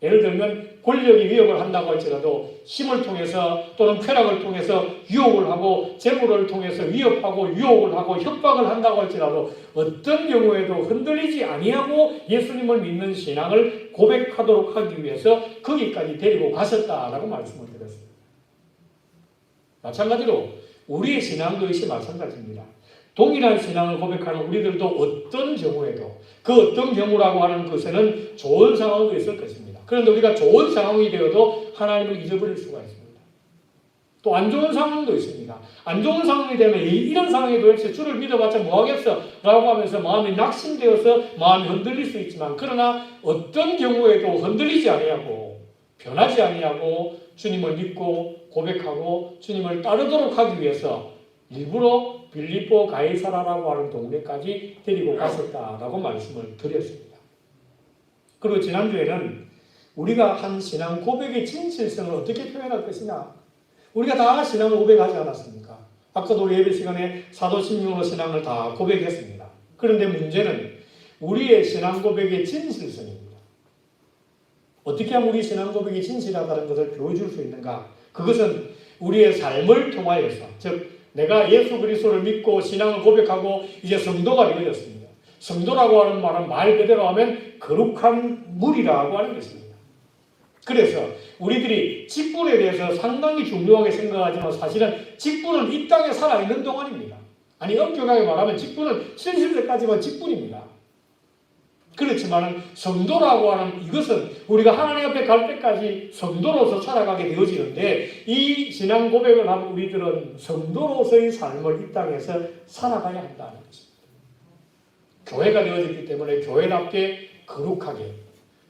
예를 들면 권력이 위협을 한다고 할지라도 힘을 통해서 또는 쾌락을 통해서 유혹을 하고 재물을 통해서 위협하고 유혹을 하고 협박을 한다고 할지라도 어떤 경우에도 흔들리지 아니하고 예수님을 믿는 신앙을 고백하도록 하기 위해서 거기까지 데리고 가셨다라고 말씀을 드렸습니다. 마찬가지로 우리의 신앙도 역시 마찬가지입니다. 동일한 신앙을 고백하는 우리들도 어떤 경우에도 그 어떤 경우라고 하는 것에는 좋은 상황도 있을 것입니다. 그런데 우리가 좋은 상황이 되어도 하나님을 잊어버릴 수가 있습니다. 또 안 좋은 상황도 있습니다. 안 좋은 상황이 되면 이런 상황에 도대체 주를 믿어봤자 뭐하겠어? 라고 하면서 마음이 낙심되어서 마음이 흔들릴 수 있지만 그러나 어떤 경우에도 흔들리지 아니하고 변하지 아니하고 주님을 믿고 고백하고 주님을 따르도록 하기 위해서 일부러 빌립보 가이사라라고 하는 동네까지 데리고 갔었다라고 말씀을 드렸습니다. 그리고 지난주에는 우리가 한 신앙 고백의 진실성을 어떻게 표현할 것이냐, 우리가 다 신앙을 고백하지 않았습니까? 아까도 우리 예배 시간에 사도신경으로 신앙을 다 고백했습니다. 그런데 문제는 우리의 신앙 고백의 진실성입니다. 어떻게 하면 우리 신앙 고백이 진실하다는 것을 보여줄 수 있는가? 그것은 우리의 삶을 통하여서, 즉 내가 예수 그리스도를 믿고 신앙을 고백하고 이제 성도가 되어졌습니다. 성도라고 하는 말은 말 그대로 하면 거룩한 물이라고 하는 것입니다. 그래서 우리들이 직분에 대해서 상당히 중요하게 생각하지만 사실은 직분은 이 땅에 살아있는 동안입니다. 아니 엄격하게 말하면 직분은 70세까지만 직분입니다. 그렇지만 성도라고 하는 이것은 우리가 하나님 앞에 갈 때까지 성도로서 살아가게 되어지는데 이 신앙 고백을 하는 우리들은 성도로서의 삶을 이 땅에서 살아가야 한다는 것입니다. 교회가 되어졌기 때문에 교회답게 거룩하게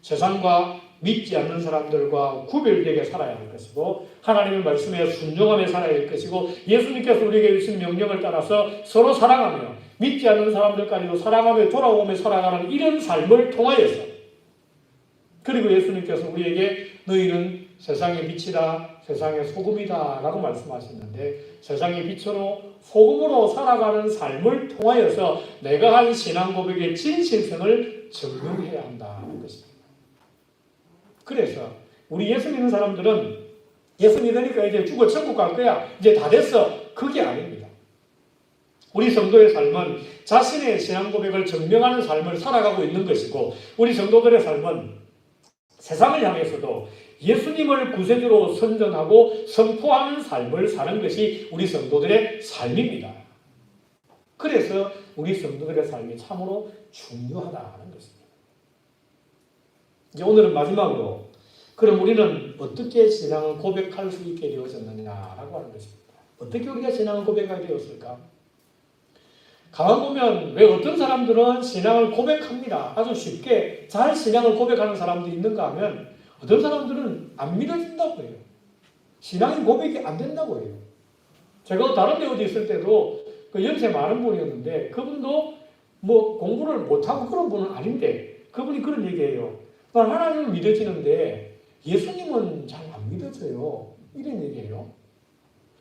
세상과 믿지 않는 사람들과 구별되게 살아야 할 것이고 하나님의 말씀에 순종하며 살아야 할 것이고 예수님께서 우리에게 주신 명령을 따라서 서로 사랑하며 믿지 않는 사람들까지도 사랑하며 돌아오며 살아가는 이런 삶을 통하여서, 그리고 예수님께서 우리에게 너희는 세상의 빛이다, 세상의 소금이다 라고 말씀하셨는데 세상의 빛으로 소금으로 살아가는 삶을 통하여서 내가 한 신앙 고백의 진실성을 증명해야 한다는 것입니다. 그래서 우리 예수 믿는 사람들은 예수 믿으니까 이제 죽어 천국 갈 거야, 이제 다 됐어, 그게 아닙니다. 우리 성도의 삶은 자신의 신앙 고백을 증명하는 삶을 살아가고 있는 것이고 우리 성도들의 삶은 세상을 향해서도 예수님을 구세주로 선전하고 선포하는 삶을 사는 것이 우리 성도들의 삶입니다. 그래서 우리 성도들의 삶이 참으로 중요하다는 것입니다. 이제 오늘은 마지막으로 그럼 우리는 어떻게 신앙을 고백할 수 있게 되어졌느냐라고 하는 것입니다. 어떻게 우리가 신앙을 고백하게 되었을까? 가만 보면 왜 어떤 사람들은 신앙을 고백합니다. 아주 쉽게 잘 신앙을 고백하는 사람들이 있는가 하면 어떤 사람들은 안 믿어진다고 해요. 신앙이 고백이 안 된다고 해요. 제가 다른 데 어디 있을 때도 그 연세 많은 분이었는데 그분도 뭐 공부를 못하고 그런 분은 아닌데 그분이 그런 얘기해요. 난 하나님을 믿어지는데 예수님은 잘 안 믿어져요. 이런 얘기예요.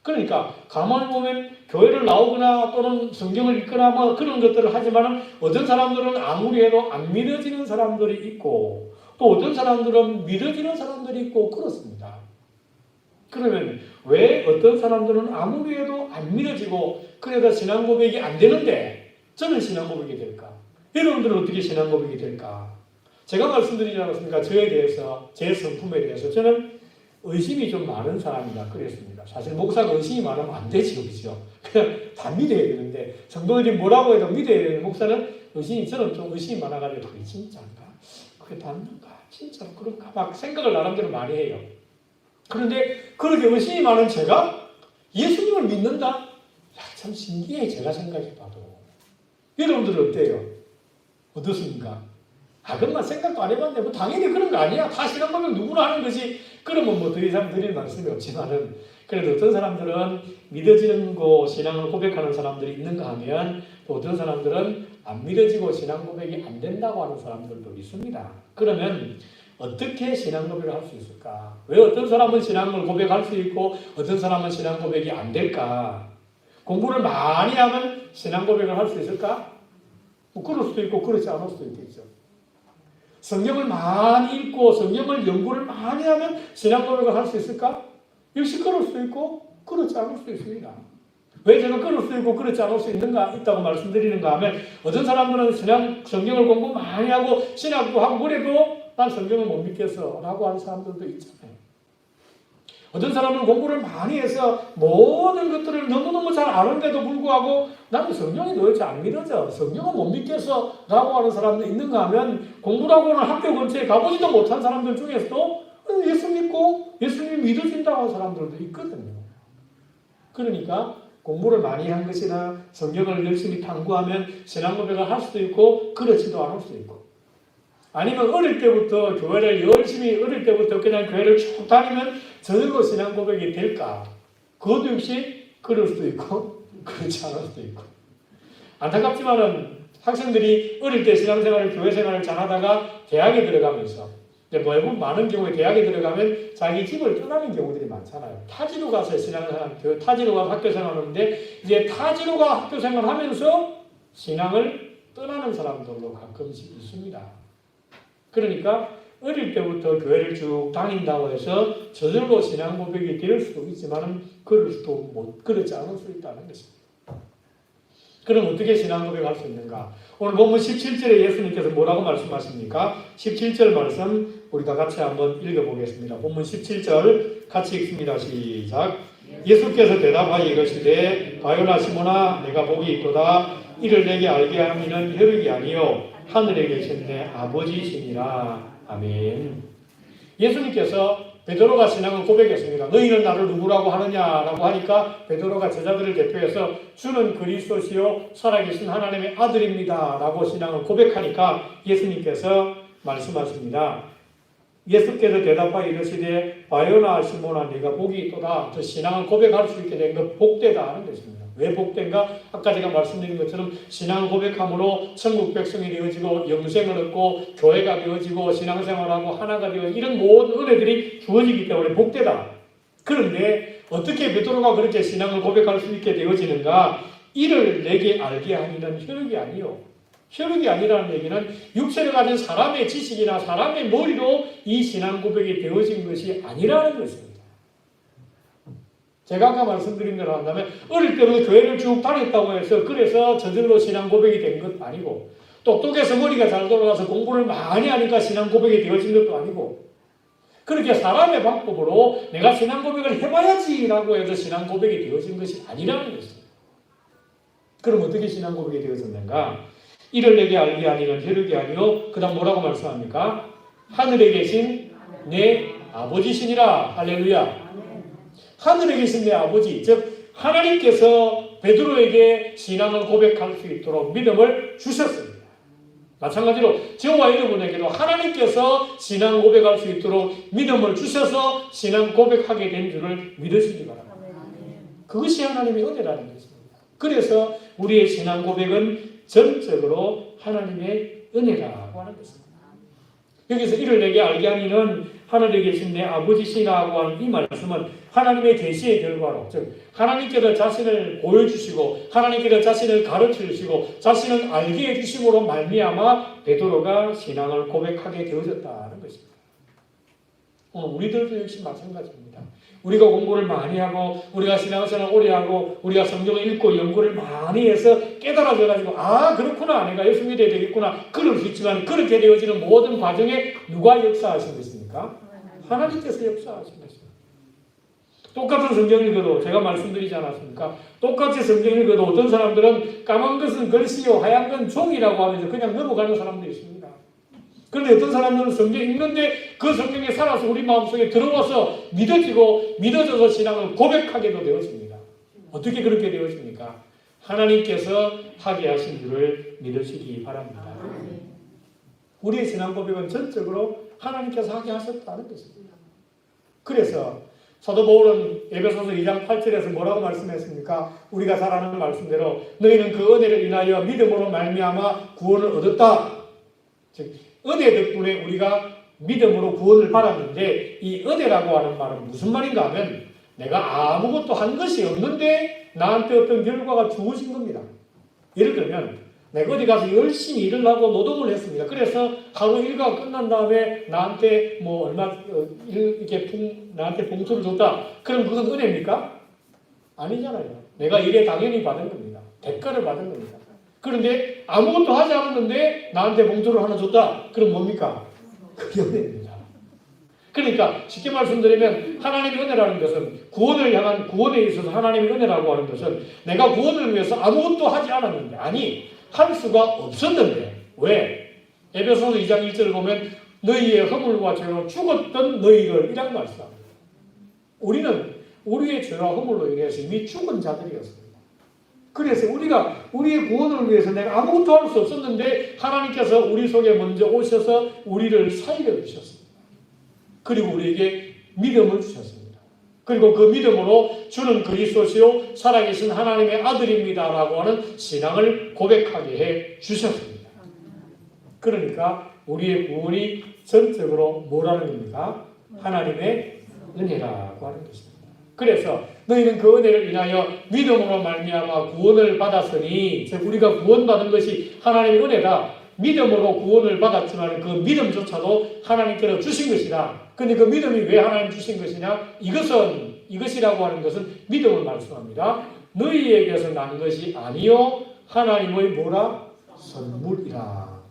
그러니까 가만히 보면 교회를 나오거나 또는 성경을 읽거나 뭐 그런 것들을 하지만 어떤 사람들은 아무리 해도 안 믿어지는 사람들이 있고 또 어떤 사람들은 믿어지는 사람들이 있고 그렇습니다. 그러면 왜 어떤 사람들은 아무리 해도 안 믿어지고 그래도 신앙 고백이 안 되는데 저는 신앙 고백이 될까? 여러분들은 어떻게 신앙 고백이 될까? 제가 말씀드리지 않았습니까? 저에 대해서, 제 성품에 대해서 저는 의심이 좀 많은 사람이다 그랬습니다. 사실 목사가 의심이 많으면 안 되지, 그렇죠? 그냥 다 믿어야 되는데 성도들이 뭐라고 해도 믿어야 되는 목사는 저는 좀 의심이 많아가지고 그게 진짜인가? 그게 맞는가? 진짜로 그런가? 막 생각을 나름대로 많이 해요. 그런데 그렇게 의심이 많은 제가 예수님을 믿는다? 야, 참 신기해, 제가 생각해봐도. 여러분들은 어때요? 어떻습니까? 그것만 생각도 안 해봤네. 뭐 당연히 그런 거 아니야. 다 신앙 고백 누구나 하는 것이. 그러면 뭐 더 이상 드릴 말씀이 없지만은 그래도 어떤 사람들은 믿어지는 거 신앙을 고백하는 사람들이 있는가 하면 또 어떤 사람들은 안 믿어지고 신앙 고백이 안 된다고 하는 사람들도 있습니다. 그러면 어떻게 신앙 고백을 할 수 있을까? 왜 어떤 사람은 신앙을 고백할 수 있고 어떤 사람은 신앙 고백이 안 될까? 공부를 많이 하면 신앙 고백을 할 수 있을까? 뭐 그럴 수도 있고 그렇지 않을 수도 있겠죠. 성경을 많이 읽고 성경을 연구를 많이 하면 신앙 고백을 할 수 있을까? 역시 그럴 수도 있고 그렇지 않을 수도 있습니다. 왜 제가 그럴 수 있고 그렇지 않을 수 있다고 말씀드리는가 하면 어떤 사람들은 성경을 공부 많이 하고 신학도 하고 그래도 난 성경을 못 믿겠어 라고 하는 사람들도 있잖아요. 어떤 사람은 공부를 많이 해서 모든 것들을 너무너무 잘 아는데도 불구하고 나는 성경이 도대체 안 믿어져. 성경은 못 믿겠어 라고 하는 사람도 있는가 하면 공부라고는 학교 근처에 가보지도 못한 사람들 중에서도 예수 믿고 예수님 믿어진다고 하는 사람들도 있거든요. 그러니까 공부를 많이 한 것이나 성경을 열심히 탐구하면 신앙 고백을 할 수도 있고 그렇지도 않을 수도 있고 아니면 어릴 때부터 교회를 열심히 어릴 때부터 그냥 교회를 쭉 다니면 저절로 신앙 고백이 될까? 그것도 역시 그럴 수도 있고 그렇지 않을 수도 있고 안타깝지만은 학생들이 어릴 때 신앙생활을 교회 생활을 잘하다가 대학에 들어가면서 대부분 많은 경우에 대학에 들어가면 자기 집을 떠나는 경우들이 많잖아요. 타지로 가서 신앙생활, 타지로 가서 학교 생활하는데 이제 타지로 가 학교 생활하면서 신앙을 떠나는 사람들도 가끔씩 있습니다. 그러니까 어릴 때부터 교회를 쭉 다닌다고 해서 저절로 신앙 고백이 될 수도 있지만 그렇지 않을 수 있다는 것입니다. 그럼 어떻게 신앙 고백할 수 있는가? 오늘 본문 17절에 예수님께서 뭐라고 말씀하십니까? 17절 말씀 우리 다 같이 한번 읽어보겠습니다. 본문 17절 같이 읽습니다. 시작. 예수께서 대답하여 이르시되 바요나 시몬아 내가 복이 있도다. 이를 내게 알게 하는 이는 혈육이 아니요 하늘에 계신 내 아버지시니라. 아멘. 예수님께서 베드로가 신앙을 고백했습니다. 너희는 나를 누구라고 하느냐라고 하니까 베드로가 제자들을 대표해서 주는 그리스도시요 살아계신 하나님의 아들입니다 라고 신앙을 고백하니까 예수님께서 말씀하십니다. 예수께서 대답하여 이르시되 바요나 시몬아 네가 복이 있도다. 저 신앙을 고백할 수 있게 된 것 복되다 하는 것입니다. 왜 복된가? 아까 제가 말씀드린 것처럼 신앙 고백함으로 천국 백성이 되어지고 영생을 얻고 교회가 되어지고 신앙생활하고 하나가 되어 이런 모든 은혜들이 주어지기 때문에 복되다. 그런데 어떻게 베드로가 그렇게 신앙을 고백할 수 있게 되어지는가? 이를 내게 알게 하니는 혈육이 아니요. 혈육이 아니라는 얘기는 육체를 가진 사람의 지식이나 사람의 머리로 이 신앙 고백이 되어진 것이 아니라는 것입니다. 제가 아까 말씀드린 대로 한다면 어릴 때부터 교회를 쭉 다녔다고 해서 그래서 저절로 신앙 고백이 된 것도 아니고 똑똑해서 머리가 잘 돌아가서 공부를 많이 하니까 신앙 고백이 되어진 것도 아니고 그렇게 사람의 방법으로 내가 신앙 고백을 해봐야지라고 해서 신앙 고백이 되어진 것이 아니라는 것입니다. 그럼 어떻게 신앙 고백이 되어졌는가? 이를 내게 알게 아니면 혈육이 아니요. 그 다음 뭐라고 말씀합니까? 하늘에 계신 내 아버지시니라. 할렐루야. 하늘에 계신 내 아버지, 즉 하나님께서 베드로에게 신앙을 고백할 수 있도록 믿음을 주셨습니다. 마찬가지로 저와 여러분에게도 하나님께서 신앙 고백할 수 있도록 믿음을 주셔서 신앙 고백하게 된 줄을 믿으시기 바랍니다. 그것이 하나님의 은혜라는 것입니다. 그래서 우리의 신앙 고백은 전적으로 하나님의 은혜라고 하는 것입니다. 여기서 이를 내게 알게 하니는 하늘에 계신 내 아버지시라고 하는 이 말씀은 하나님의 계시의 결과로, 즉 하나님께서 자신을 보여주시고 하나님께서 자신을 가르쳐주시고 자신을 알게 해주심으로 말미암아 베드로가 신앙을 고백하게 되어졌다는 것입니다. 우리들도 역시 마찬가지입니다. 우리가 공부를 많이 하고 우리가 신앙생활을 오래 하고 우리가 성경을 읽고 연구를 많이 해서 깨달아져가지고 그렇구나, 내가 예수 믿어야 되겠구나, 그럴 수 있지만 그렇게 되어지는 모든 과정에 누가 역사하신 것입니까? 하나님께서 역사하신 것입니다. 똑같은 성경을 읽어도 제가 말씀드리지 않았습니까? 똑같이 성경을 읽어도 어떤 사람들은 까만 것은 글씨요 하얀 건 종이라고 하면서 그냥 넘어가는 사람들이 있습니다. 그런데 어떤 사람들은 성경 읽는데 그 성경에 살아서 우리 마음속에 들어와서 믿어져서 신앙을 고백하게도 되었습니다. 어떻게 그렇게 되었습니까? 하나님께서 하게 하신 줄을 믿으시기 바랍니다. 우리의 신앙 고백은 전적으로 하나님께서 하게 하셨다는 것입니다. 그래서 사도 바울은 에베소서 2장 8절에서 뭐라고 말씀했습니까? 우리가 잘 아는 말씀대로 너희는 그 은혜를 인하여 믿음으로 말미암아 구원을 얻었다. 즉 은혜 덕분에 우리가 믿음으로 구원을 받았는데, 이 은혜라고 하는 말은 무슨 말인가 하면 내가 아무것도 한 것이 없는데 나한테 어떤 결과가 주어진 겁니다. 예를 들면 내가 어디 가서 열심히 일을 하고 노동을 했습니다. 그래서 하루 일과가 끝난 다음에 나한테 나한테 봉투를 줬다. 그럼 그건 은혜입니까? 아니잖아요. 내가 일에 당연히 받은 겁니다. 대가를 받은 겁니다. 그런데 아무것도 하지 않았는데 나한테 봉투를 하나 줬다. 그럼 뭡니까? 그게 은혜입니다. 그러니까 쉽게 말씀드리면 하나님의 은혜라는 것은 구원을 향한 구원에 있어서 하나님의 은혜라고 하는 것은 내가 구원을 위해서 아무것도 하지 않았는데, 할 수가 없었는데, 왜? 에베소서 2장 1절을 보면 너희의 허물과 죄로 죽었던 너희를 이라고 말씀합니다. 우리는 우리의 죄와 허물로 인해서 이미 죽은 자들이었습니다. 그래서 우리가 우리의 구원을 위해서 내가 아무것도 할 수 없었는데 하나님께서 우리 속에 먼저 오셔서 우리를 살려주셨습니다. 그리고 우리에게 믿음을 주셨습니다. 그리고 그 믿음으로 주는 그리스도시요 살아계신 하나님의 아들입니다라고 하는 신앙을 고백하게 해 주셨습니다. 그러니까 우리의 구원이 전적으로 뭐라는 겁니까? 하나님의 은혜라고 하는 것입니다. 그래서 너희는 그 은혜를 인하여 믿음으로 말미암아 구원을 받았으니, 즉 우리가 구원받은 것이 하나님의 은혜다. 믿음으로 구원을 받았지만 그 믿음조차도 하나님께서 주신 것이다. 그런데 그 믿음이 왜 하나님 주신 것이냐? 이것이라고 하는 것은 믿음을 말씀합니다. 너희에게서 난 것이 아니요 하나님의 뭐라? 선물이라.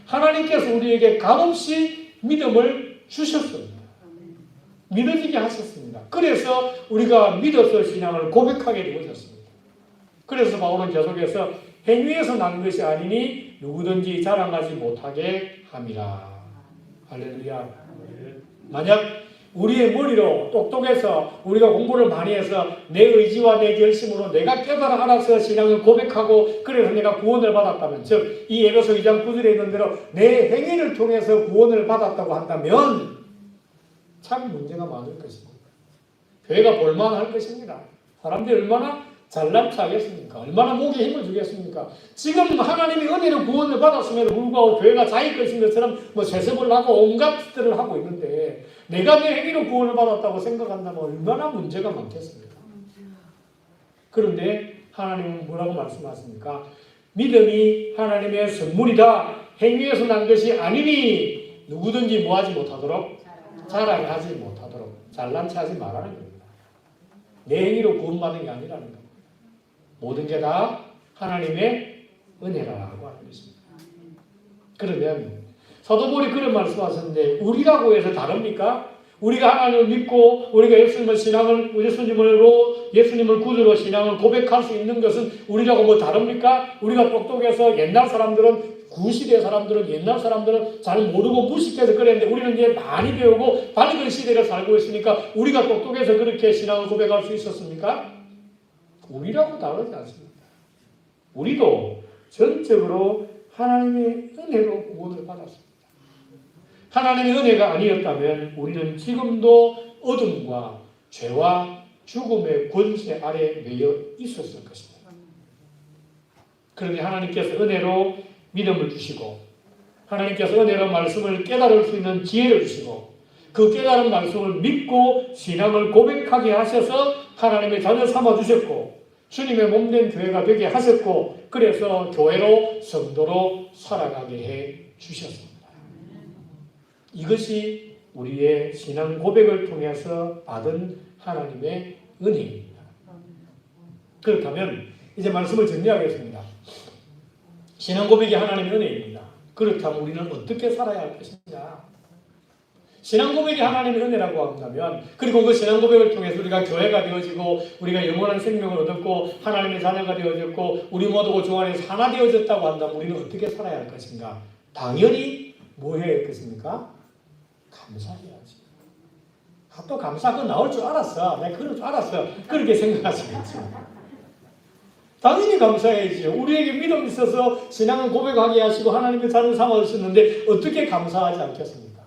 하나님께서 우리에게 값없이 믿음을 주셨습니다. 믿어지게 하셨습니다. 그래서 우리가 믿어서 신앙을 고백하게 되어졌습니다. 그래서 바울은 계속해서 행위에서 난 것이 아니니 누구든지 자랑하지 못하게 함이라. 할렐루야. 만약 우리의 머리로 똑똑해서 우리가 공부를 많이 해서 내 의지와 내 결심으로 내가 깨달아 알아서 신앙을 고백하고 그래서 내가 구원을 받았다면, 즉 이 에베소 2장 9절에 있는 대로 내 행위를 통해서 구원을 받았다고 한다면 참 문제가 많을 것입니다. 교회가 볼만할 것입니다. 사람들이 얼마나 잘난 척하겠습니까? 얼마나 목에 힘을 주겠습니까? 지금 하나님의 은혜로 구원을 받았음에도 불구하고 교회가 자기 것인 것처럼 세습을 하고 온갖 짓들을 하고 있는데, 내가 내 행위로 구원을 받았다고 생각한다면 얼마나 문제가 많겠습니까? 그런데 하나님은 뭐라고 말씀하십니까? 믿음이 하나님의 선물이다. 행위에서 난 것이 아니니 누구든지 뭐하지 못하도록, 자랑하지 못하도록, 잘난 척하지 말라는 겁니다. 내 행위로 구원받은 게 아니라는 겁니다. 모든 게 다 하나님의 은혜라고 하는 것입니다. 그러면 사도 바울이 그런 말씀하셨는데 우리라고 해서 다릅니까? 우리가 하나님을 믿고 우리가 예수님을 구주로 신앙을 고백할 수 있는 것은 우리라고 뭐 다릅니까? 우리가 똑똑해서 구시대 사람들은 옛날 사람들은 잘 모르고 무식해서 그랬는데 우리는 이제 많이 배우고 밝은 시대를 살고 있으니까 우리가 똑똑해서 그렇게 신앙을 고백할 수 있었습니까? 우리라고 다르지 않습니다. 우리도 전적으로 하나님의 은혜로 구원을 받았습니다. 하나님의 은혜가 아니었다면 우리는 지금도 어둠과 죄와 죽음의 권세 아래 매여 있었을 것입니다. 그런데 하나님께서 은혜로 믿음을 주시고 하나님께서 은혜로 말씀을 깨달을 수 있는 지혜를 주시고 그 깨달은 말씀을 믿고 신앙을 고백하게 하셔서 하나님의 자녀 삼아주셨고 주님의 몸된 교회가 되게 하셨고 그래서 교회로 성도로 살아가게 해 주셨습니다. 이것이 우리의 신앙 고백을 통해서 받은 하나님의 은혜입니다. 그렇다면 이제 말씀을 정리하겠습니다. 신앙 고백이 하나님의 은혜입니다. 그렇다면 우리는 어떻게 살아야 할 것이냐? 신앙 고백이 하나님의 은혜라고 한다면 그리고 그 신앙 고백을 통해서 우리가 교회가 되어지고 우리가 영원한 생명을 얻었고 하나님의 자녀가 되어졌고 우리 모두가 주 안에서 하나 되어졌다고 한다면 우리는 어떻게 살아야 할 것인가? 당연히 뭐 해야 할 것입니까? 감사해야지. 또 감사가 나올 줄 알았어. 내가 그럴 줄 알았어. 그렇게 생각하시겠죠. 당연히 감사해야지. 우리에게 믿음 있어서 신앙을 고백하게 하시고 하나님의 자녀 삼아주셨는데 어떻게 감사하지 않겠습니까?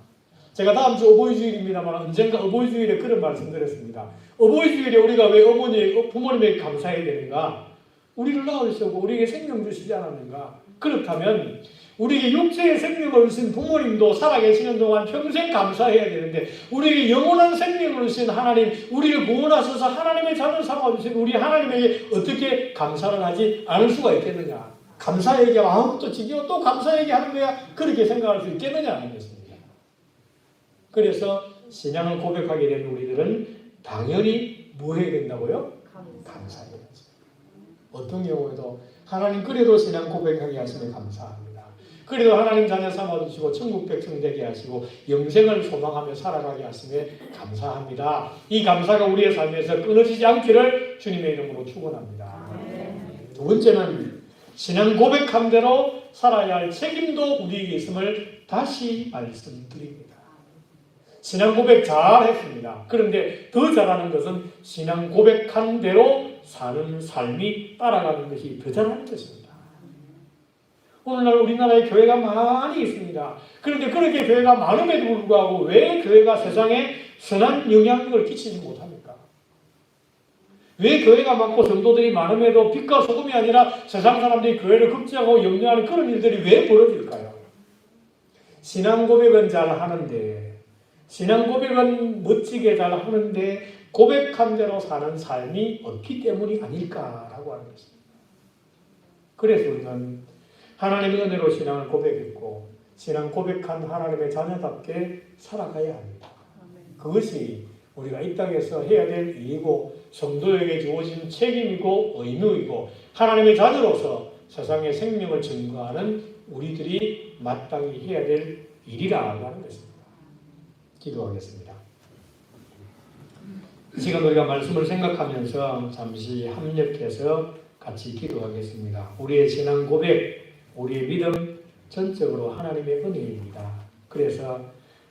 제가 다음 주 어버이주일입니다만 언젠가 어버이주일에 그런 말씀드렸습니다. 어버이주일에 우리가 왜 부모님에게 감사해야 되는가? 우리를 낳으시고 우리에게 생명 주시지 않았는가? 그렇다면 우리에게 육체의 생명을 주신 부모님도 살아계시는 동안 평생 감사해야 되는데 우리에게 영원한 생명을 주신 하나님, 우리를 구원하셔서 하나님의 자녀 삼아주신 우리 하나님에게 어떻게 감사를 하지 않을 수가 있겠느냐? 감사 얘기하면 또 지겨워 또 감사 얘기하는 거야? 그렇게 생각할 수 있겠느냐? 아니겠습니까? 그래서 신앙을 고백하게 된 우리들은 당연히 뭐 해야 된다고요? 감사해야지. 어떤 경우에도 하나님 그래도 신앙 고백하게 하시면 감사합니다. 그래도 하나님 자녀 삼아주시고 천국 백성 되게 하시고 영생을 소망하며 살아가게 하시며 감사합니다. 이 감사가 우리의 삶에서 끊어지지 않기를 주님의 이름으로 축원합니다. 두 번째는 신앙 고백한 대로 살아야 할 책임도 우리에게 있음을 다시 말씀드립니다. 신앙 고백 잘했습니다. 그런데 더 잘하는 것은 신앙 고백한 대로 사는 삶이 따라가는 것이 더 잘하는 것입니다. 오늘날 우리나라에 교회가 많이 있습니다. 그런데 그렇게 교회가 많음에도 불구하고 왜 교회가 세상에 선한 영향력을 끼치지 못합니까? 왜 교회가 많고 성도들이 많음에도 빛과 소금이 아니라 세상 사람들이 교회를 걱정하고 염려하는 그런 일들이 왜 벌어질까요? 신앙 고백은 잘 하는데 신앙 고백은 멋지게 잘 하는데 고백한 대로 사는 삶이 없기 때문이 아닐까라고 하는 것입니다. 그래서 우리는 하나님의 은혜로 신앙을 고백했고 신앙 고백한 하나님의 자녀답게 살아가야 합니다. 그것이 우리가 이 땅에서 해야 될 일이고 성도에게 주어진 책임이고 의무이고 하나님의 자녀로서 세상의 생명을 증거하는 우리들이 마땅히 해야 될 일이라고 하는 것입니다. 기도하겠습니다. 이 시간 우리가 말씀을 생각하면서 잠시 합력해서 같이 기도하겠습니다. 우리의 신앙 고백, 우리의 믿음 전적으로 하나님의 은혜입니다. 그래서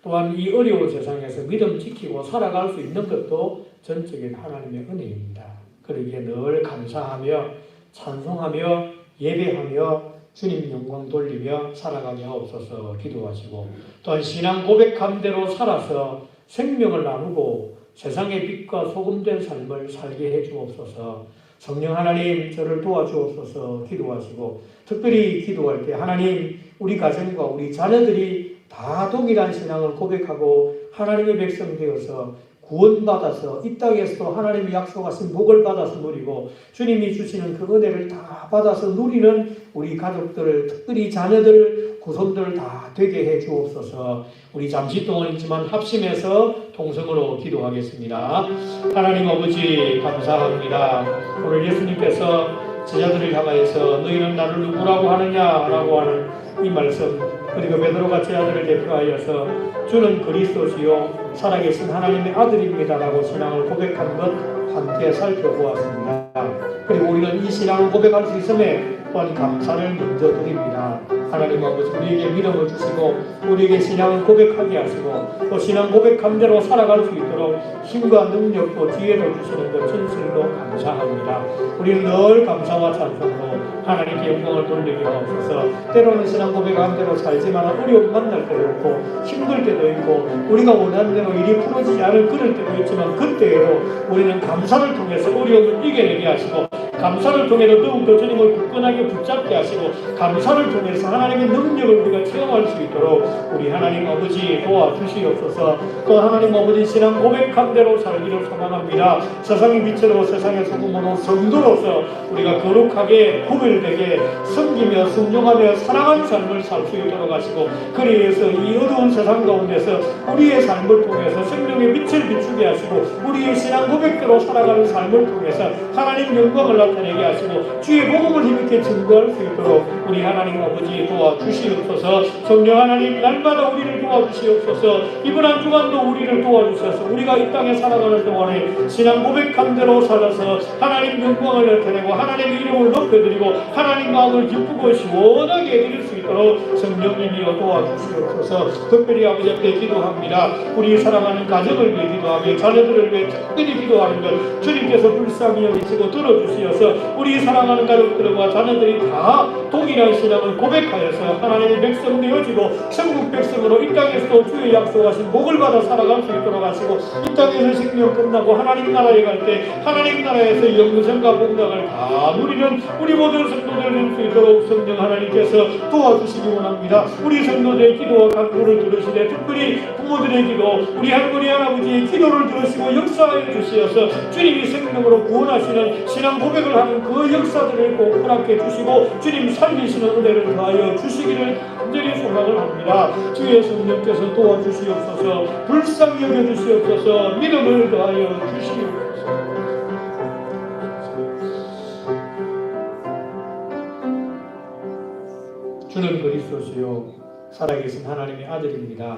또한 이 어려운 세상에서 믿음 지키고 살아갈 수 있는 것도 전적인 하나님의 은혜입니다. 그러기에 늘 감사하며 찬송하며 예배하며 주님 영광 돌리며 살아가게 하옵소서 기도하시고 또한 신앙 고백한 대로 살아서 생명을 나누고 세상의 빛과 소금된 삶을 살게 해 주옵소서. 성령 하나님 저를 도와주옵소서 기도하시고 특별히 기도할 때 하나님 우리 가정과 우리 자녀들이 다 동일한 신앙을 고백하고 하나님의 백성 되어서 구원받아서 이 땅에서도 하나님이 약속하신 복을 받아서 누리고 주님이 주시는 그 은혜를 다 받아서 누리는 우리 가족들 특별히 자녀들 구성들 다 되게 해 주옵소서. 우리 잠시 동안 있지만 합심해서 통성으로 기도하겠습니다. 하나님 아버지 감사합니다. 오늘 예수님께서 제자들을 향하여서 너희는 나를 누구라고 하느냐라고 하는 이 말씀 그리고 베드로가 제 아들을 대표하여서 주는 그리스도시요 살아계신 하나님의 아들입니다라고 신앙을 고백한 것 함께 살펴보았습니다. 그리고 우리는 이 신앙을 고백할 수 있음에 또한 감사를 먼저 드립니다. 하나님 아버지 우리에게 믿음을 주시고 우리에게 신앙을 고백하게 하시고 또 신앙 고백한 대로 살아갈 수 있도록 힘과 능력도 지혜도 주시는 것 진실로 감사합니다. 우리는 늘 감사와 찬송으로 하나님께 영광을 돌리게 하옵소서. 때로는 신앙 고백한 대로 살지만 어려움 만날 때도 있고 힘들 때도 있고 우리가 원하는 대로 일이 풀어지지 않을 그럴 때도 있지만 그때에도 우리는 감사를 통해서 어려움을 이겨내게 하시고 감사를 통해서 더욱더 주님을 굳건하게 붙잡게 하시고 감사를 통해서 하나님의 능력을 우리가 체험할 수 있도록 우리 하나님 아버지 도와주시옵소서. 또 하나님 아버지 신앙 고백한 대로 살기를 소망합니다. 세상의 빛으로 세상의 소금으로 성도로서 우리가 거룩하게 구별되게 섬기며 순종하며 사랑하는 삶을 살 수 있도록 하시고 그리해서 이 어두운 세상 가운데서 우리의 삶을 통해서 생명의 빛을 비추게 하시고 우리의 신앙 고백대로 살아가는 삶을 통해서 하나님 영광을 나타내게 하시고 주의 복음을 힘있게 증거할 수 있도록 우리 하나님 아버지 도와주시옵소서. 성령 하나님 날마다 우리를 도와주시옵소서. 이번 한 주간도 우리를 도와주셔서 우리가 이 땅에 살아가는 동안에 신앙 고백한 대로 살아서 하나님 영광을 나타내고 하나님의 이름을 높여드리고 하나님 마음을 기쁘고 시원하게 해드릴 수 있도록 성령님이여 도와주시옵소서. 특별히 아버지 앞에 기도합니다. 우리 사랑하는 가정을 위해 기도하며 자녀들을 위해 특별히 기도하는 것 주님께서 불쌍히 여기시고 들어주시어서 우리 사랑하는 가족들과 자녀들이 다 동일한 신앙을 고백하여서 하나님의 백성 되어지고 천국 백성으로 이 땅에서도 주의 약속하신 복을 받아 살아갈 수 있도록 하시고 이 땅에서 생명 끝나고 하나님 나라에 갈 때 하나님 나라에서 영생과 복락을 다 누리는 우리 모든 성도들 될 수 있도록 성령 하나님께서 도와주시기 원합니다. 우리 성도들의 기도와 간구를 들으시되 특별히 부모들의 기도 우리 할머니 할아버지의 기도를 들으시고 역사해 주시어서 주님이 생명으로 구원하시는 신앙 고백을 하는 그 역사들을 꼭 허락해 주시고 주님 살리시는 은혜를 더하여 주시기를 간절히 소망을 합니다. 주의 성령께서 도와주시옵소서. 불쌍히 여겨주시옵소서. 믿음을 더하여 주시옵소서. 주는 그리스도시요 살아계신 하나님의 아들입니다.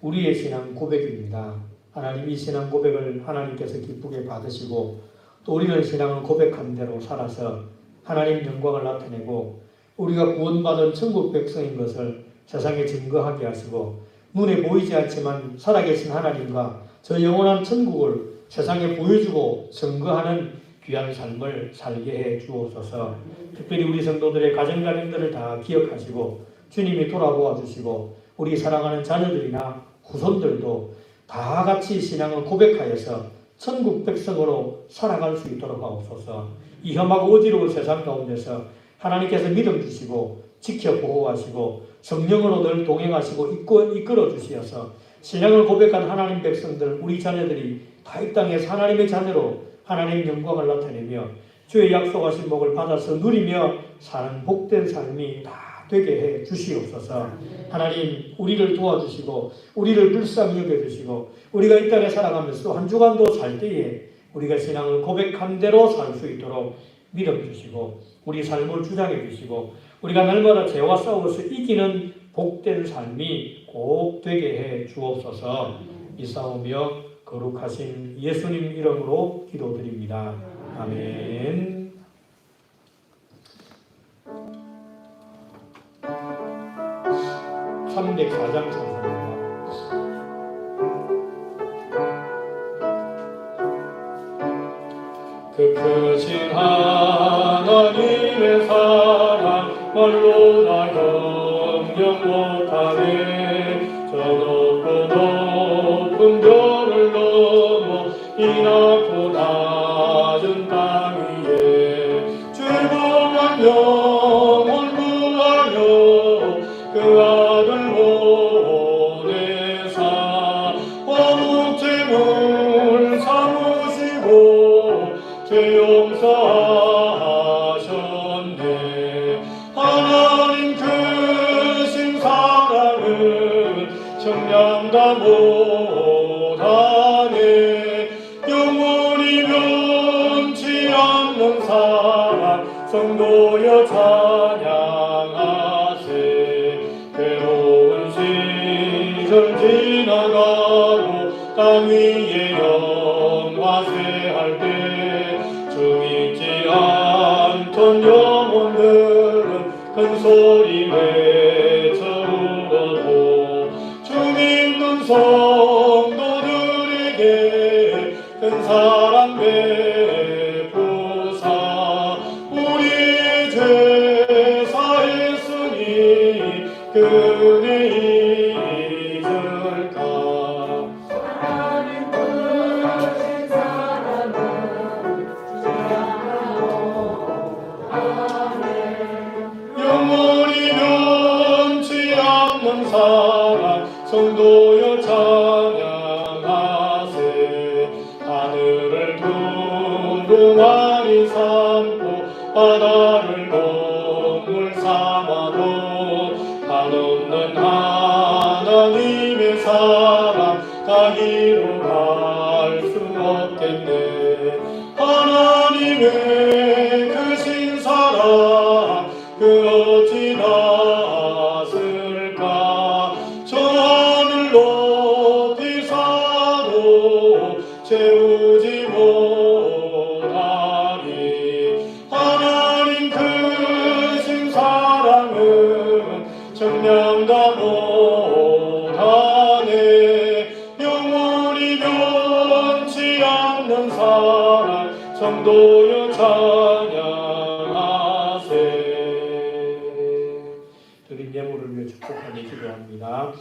우리의 신앙 고백입니다. 하나님 이 신앙 고백을 하나님께서 기쁘게 받으시고 또 우리는 신앙을 고백한 대로 살아서 하나님 영광을 나타내고 우리가 구원받은 천국 백성인 것을 세상에 증거하게 하시고 눈에 보이지 않지만 살아계신 하나님과 저 영원한 천국을 세상에 보여주고 증거하는 귀한 삶을 살게 해 주옵소서. 특별히 우리 성도들의 가정자녀들을 다 기억하시고 주님이 돌아보아 주시고 우리 사랑하는 자녀들이나 후손들도 다 같이 신앙을 고백하여서 천국 백성으로 살아갈 수 있도록 하옵소서. 이 험하고 어지러운 세상 가운데서 하나님께서 믿음 주시고 지켜 보호하시고 성령으로 늘 동행하시고 이끌어 주시어서 신앙을 고백한 하나님 백성들 우리 자녀들이 다 이 땅에서 하나님의 자녀로 하나님의 영광을 나타내며 주의 약속하신 복을 받아서 누리며 사는 복된 삶이 다 되게 해 주시옵소서. 하나님 우리를 도와주시고 우리를 불쌍히 여겨주시고 우리가 이 땅에 살아가면서 한 주간도 살 때에 우리가 신앙을 고백한 대로 살 수 있도록 믿음 주시고 우리 삶을 주장해 주시고 우리가 날마다 죄와 싸워서 이기는 복된 삶이 꼭 되게 해 주옵소서. 이사오며 거룩하신 예수님 이름으로 기도드립니다. 아멘. (304장) 찬송입니다. 그 크신 하나님의 사랑 말로 나 형용 못하네. 저 높고 높은 별을 넘어 이 낮고 낮은 땅 위에 죄범한 영혼 구하여 그 아들 보내사 화목제물 삼으시고 죄 용서하셨네. 하나님 크신 사랑은 청량다 못하네. 영원히 변치 않는 사랑 성도여 찬양하세. 괴로운 세월 지나가고 땅 위에 영화세할 때 주 잊지 않던 영혼들은 큰 소리 외쳐 울어도 주 믿는 성도들에게 큰 사랑 베푸사 우리 죄 사했으니 그 은혜 잊을까. 영원히 변치 않는 사랑 성도여 찬양하세. 하늘을 두루마리 삼고 바다를 동물 삼아도 한없는 하나님의 사랑 다 이루갈 수 없겠네. 하나님의 크신 사랑 그 어찌 닿았을까. 저 하늘 높이 사도 채우지 못하리. 하나님 크신 사랑은 정량다 못하네. 영원히 변치 않는 사랑 성도여 찬양하세. 드린 예물을 위해 축복하니 기도합니다.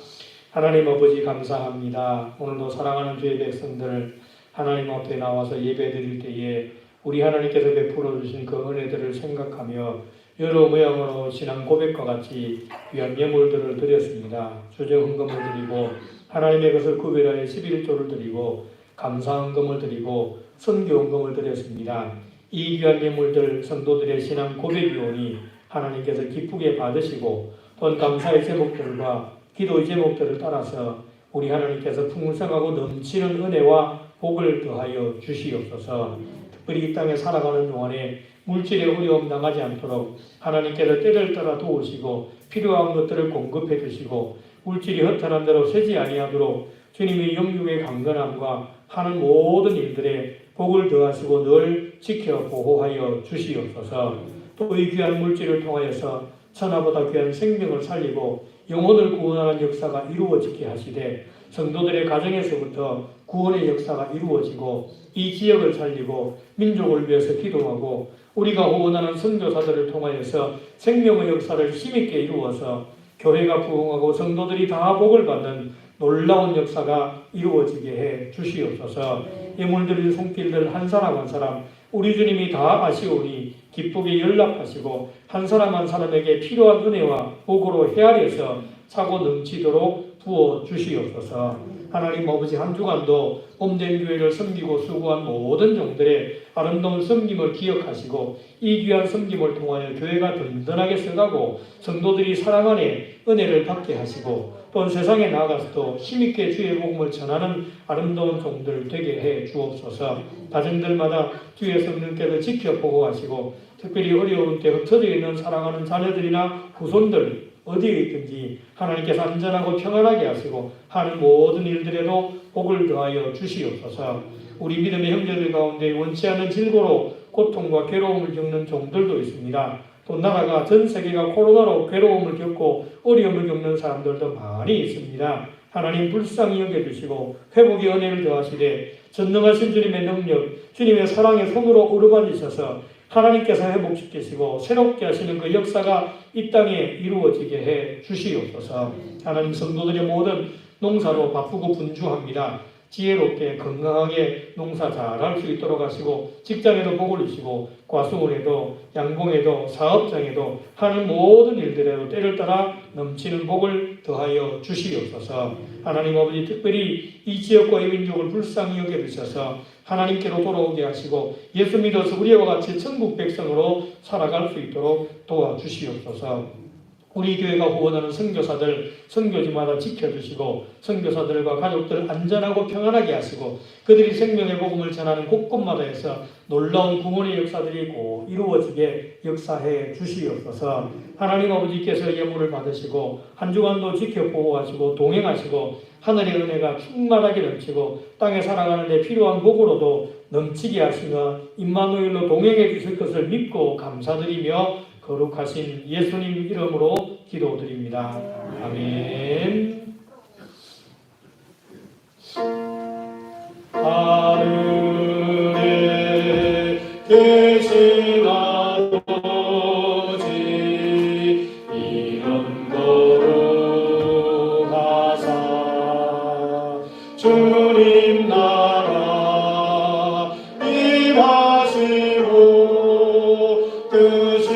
하나님 아버지 감사합니다. 오늘도 사랑하는 주의 백성들 하나님 앞에 나와서 예배드릴 때에 우리 하나님께서 베풀어 주신 그 은혜들을 생각하며 여러 모양으로 지난 고백과 같이 귀한 예물들을 드렸습니다. 주정 헌금을 드리고 하나님의 것을 구별하여 11조를 드리고 감사 헌금을 드리고 선교 헌금을 드렸습니다. 이 귀한 예물들 성도들의 신앙 고백이 오니 하나님께서 기쁘게 받으시고 또 감사의 제목들과 기도의 제목들을 따라서 우리 하나님께서 풍성하고 넘치는 은혜와 복을 더하여 주시옵소서. 특별히 이 땅에 살아가는 동안에 물질의 어려움 당하지 않도록 하나님께서 때를 따라 도우시고 필요한 것들을 공급해 주시고 물질이 허탄한 대로 새지 아니하도록 주님의 영육의 강건함과 하는 모든 일들에 복을 더하시고 늘 지켜 보호하여 주시옵소서. 또 이 귀한 물질을 통하여서 천하보다 귀한 생명을 살리고 영혼을 구원하는 역사가 이루어지게 하시되 성도들의 가정에서부터 구원의 역사가 이루어지고 이 지역을 살리고 민족을 위해서 기도하고 우리가 후원하는 선교사들을 통하여서 생명의 역사를 힘있게 이루어서 교회가 부흥하고 성도들이 다 복을 받는 놀라운 역사가 이루어지게 해 주시옵소서. 예물드린 손길들 한 사람 한 사람 우리 주님이 다 아시오니 기쁘게 연락하시고 한 사람 한 사람에게 필요한 은혜와 복으로 헤아려서 차고 넘치도록 부어 주시옵소서. 하나님 아버지 한 주간도 몸된 교회를 섬기고 수고한 모든 종들의 아름다운 섬김을 기억하시고 이 귀한 섬김을 통하여 교회가 든든하게 서가고 성도들이 사랑 안에 은혜를 받게 하시고 또 세상에 나아가서도 힘있게 주의 복음을 전하는 아름다운 종들 되게 해 주옵소서. 가정들마다 주의 성령께서 지켜 보호하시고 특별히 어려운 때 흩어져 있는 사랑하는 자녀들이나 후손들 어디에 있든지 하나님께서 안전하고 평안하게 하시고 하는 모든 일들에도 복을 더하여 주시옵소서. 우리 믿음의 형제들 가운데 원치 않는 질고로 고통과 괴로움을 겪는 종들도 있습니다. 또 나라가 전 세계가 코로나로 괴로움을 겪고 어려움을 겪는 사람들도 많이 있습니다. 하나님 불쌍히 여겨주시고 회복의 은혜를 더하시되 전능하신 주님의 능력, 주님의 사랑의 손으로 어루만지셔서 하나님께서 회복시키시고 새롭게 하시는 그 역사가 이 땅에 이루어지게 해 주시옵소서. 하나님 성도들의 모든 농사로 바쁘고 분주합니다. 지혜롭게 건강하게 농사 잘할 수 있도록 하시고 직장에도 복을 주시고 과수원에도 양봉에도 사업장에도 하는 모든 일들에도 때를 따라 넘치는 복을 더하여 주시옵소서. 하나님 아버지 특별히 이 지역과 이 민족을 불쌍히 여겨주셔서 하나님께로 돌아오게 하시고 예수 믿어서 우리와 같이 천국 백성으로 살아갈 수 있도록 도와주시옵소서. 우리 교회가 후원하는 선교사들, 선교지마다 지켜주시고 선교사들과 가족들 안전하고 평안하게 하시고 그들이 생명의 복음을 전하는 곳곳마다에서 놀라운 구원의 역사들이 꼭 이루어지게 역사해 주시옵소서. 하나님 아버지께서 예물을 받으시고 한 주간도 지켜 보호하시고 동행하시고 하늘의 은혜가 충만하게 넘치고 땅에 살아가는 데 필요한 복으로도 넘치게 하시며 임마누엘로 동행해 주실 것을 믿고 감사드리며 거룩하신 예수님 이름으로 기도드립니다. 아멘. 하늘에 계신 아버지 이름 거룩하사 주님 나라 임하시고 뜻이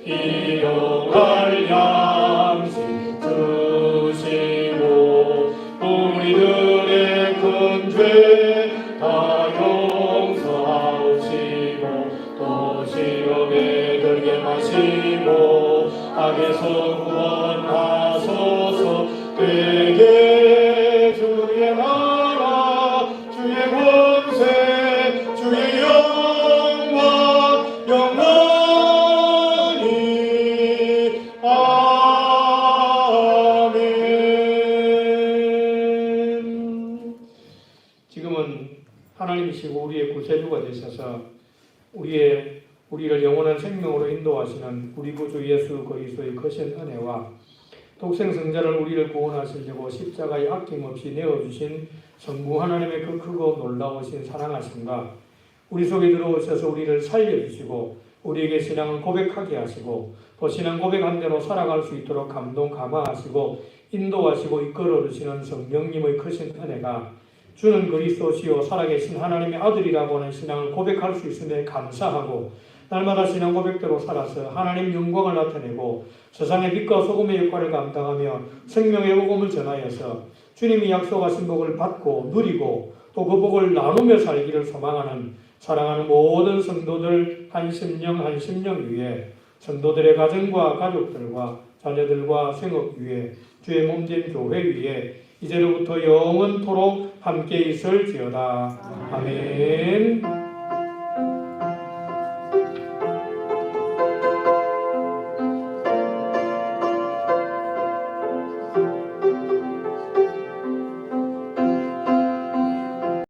일용할 양식 주시고 우리들의 큰 죄 다 용서하시고 또 시험에 들게 마시고 악에서 구원하소서. 되게 주의 나라 주의 권세 주의 영광 영원히 아멘. 지금은 하나님이시고 우리의 구세주가 되셔서 우리를 영원한 생명으로 인도하시는 우리 구주 예수 그리스도의 크신 은혜와 독생 성자를 우리를 구원하시려고 십자가에 아낌없이 내어주신 성부 하나님의 그 크고 놀라우신 사랑하심과 우리 속에 들어오셔서 우리를 살려주시고 우리에게 신앙을 고백하게 하시고 또 신앙 고백한 대로 살아갈 수 있도록 감동 감화하시고 인도하시고 이끌어주시는 성령님의 크신 은혜가 주는 그리스도시요 살아계신 하나님의 아들이라고 하는 신앙을 고백할 수 있음에 감사하고 날마다 신앙 고백대로 살아서 하나님 영광을 나타내고 세상의 빛과 소금의 역할을 감당하며 생명의 복음을 전하여서 주님이 약속하신 복을 받고 누리고 또 그 복을 나누며 살기를 소망하는 사랑하는 모든 성도들 한 심령 위에 성도들의 가정과 가족들과 자녀들과 생업 위에 주의 몸된 교회 위에 이제로부터 영원토록 함께 있을지어다. 아멘.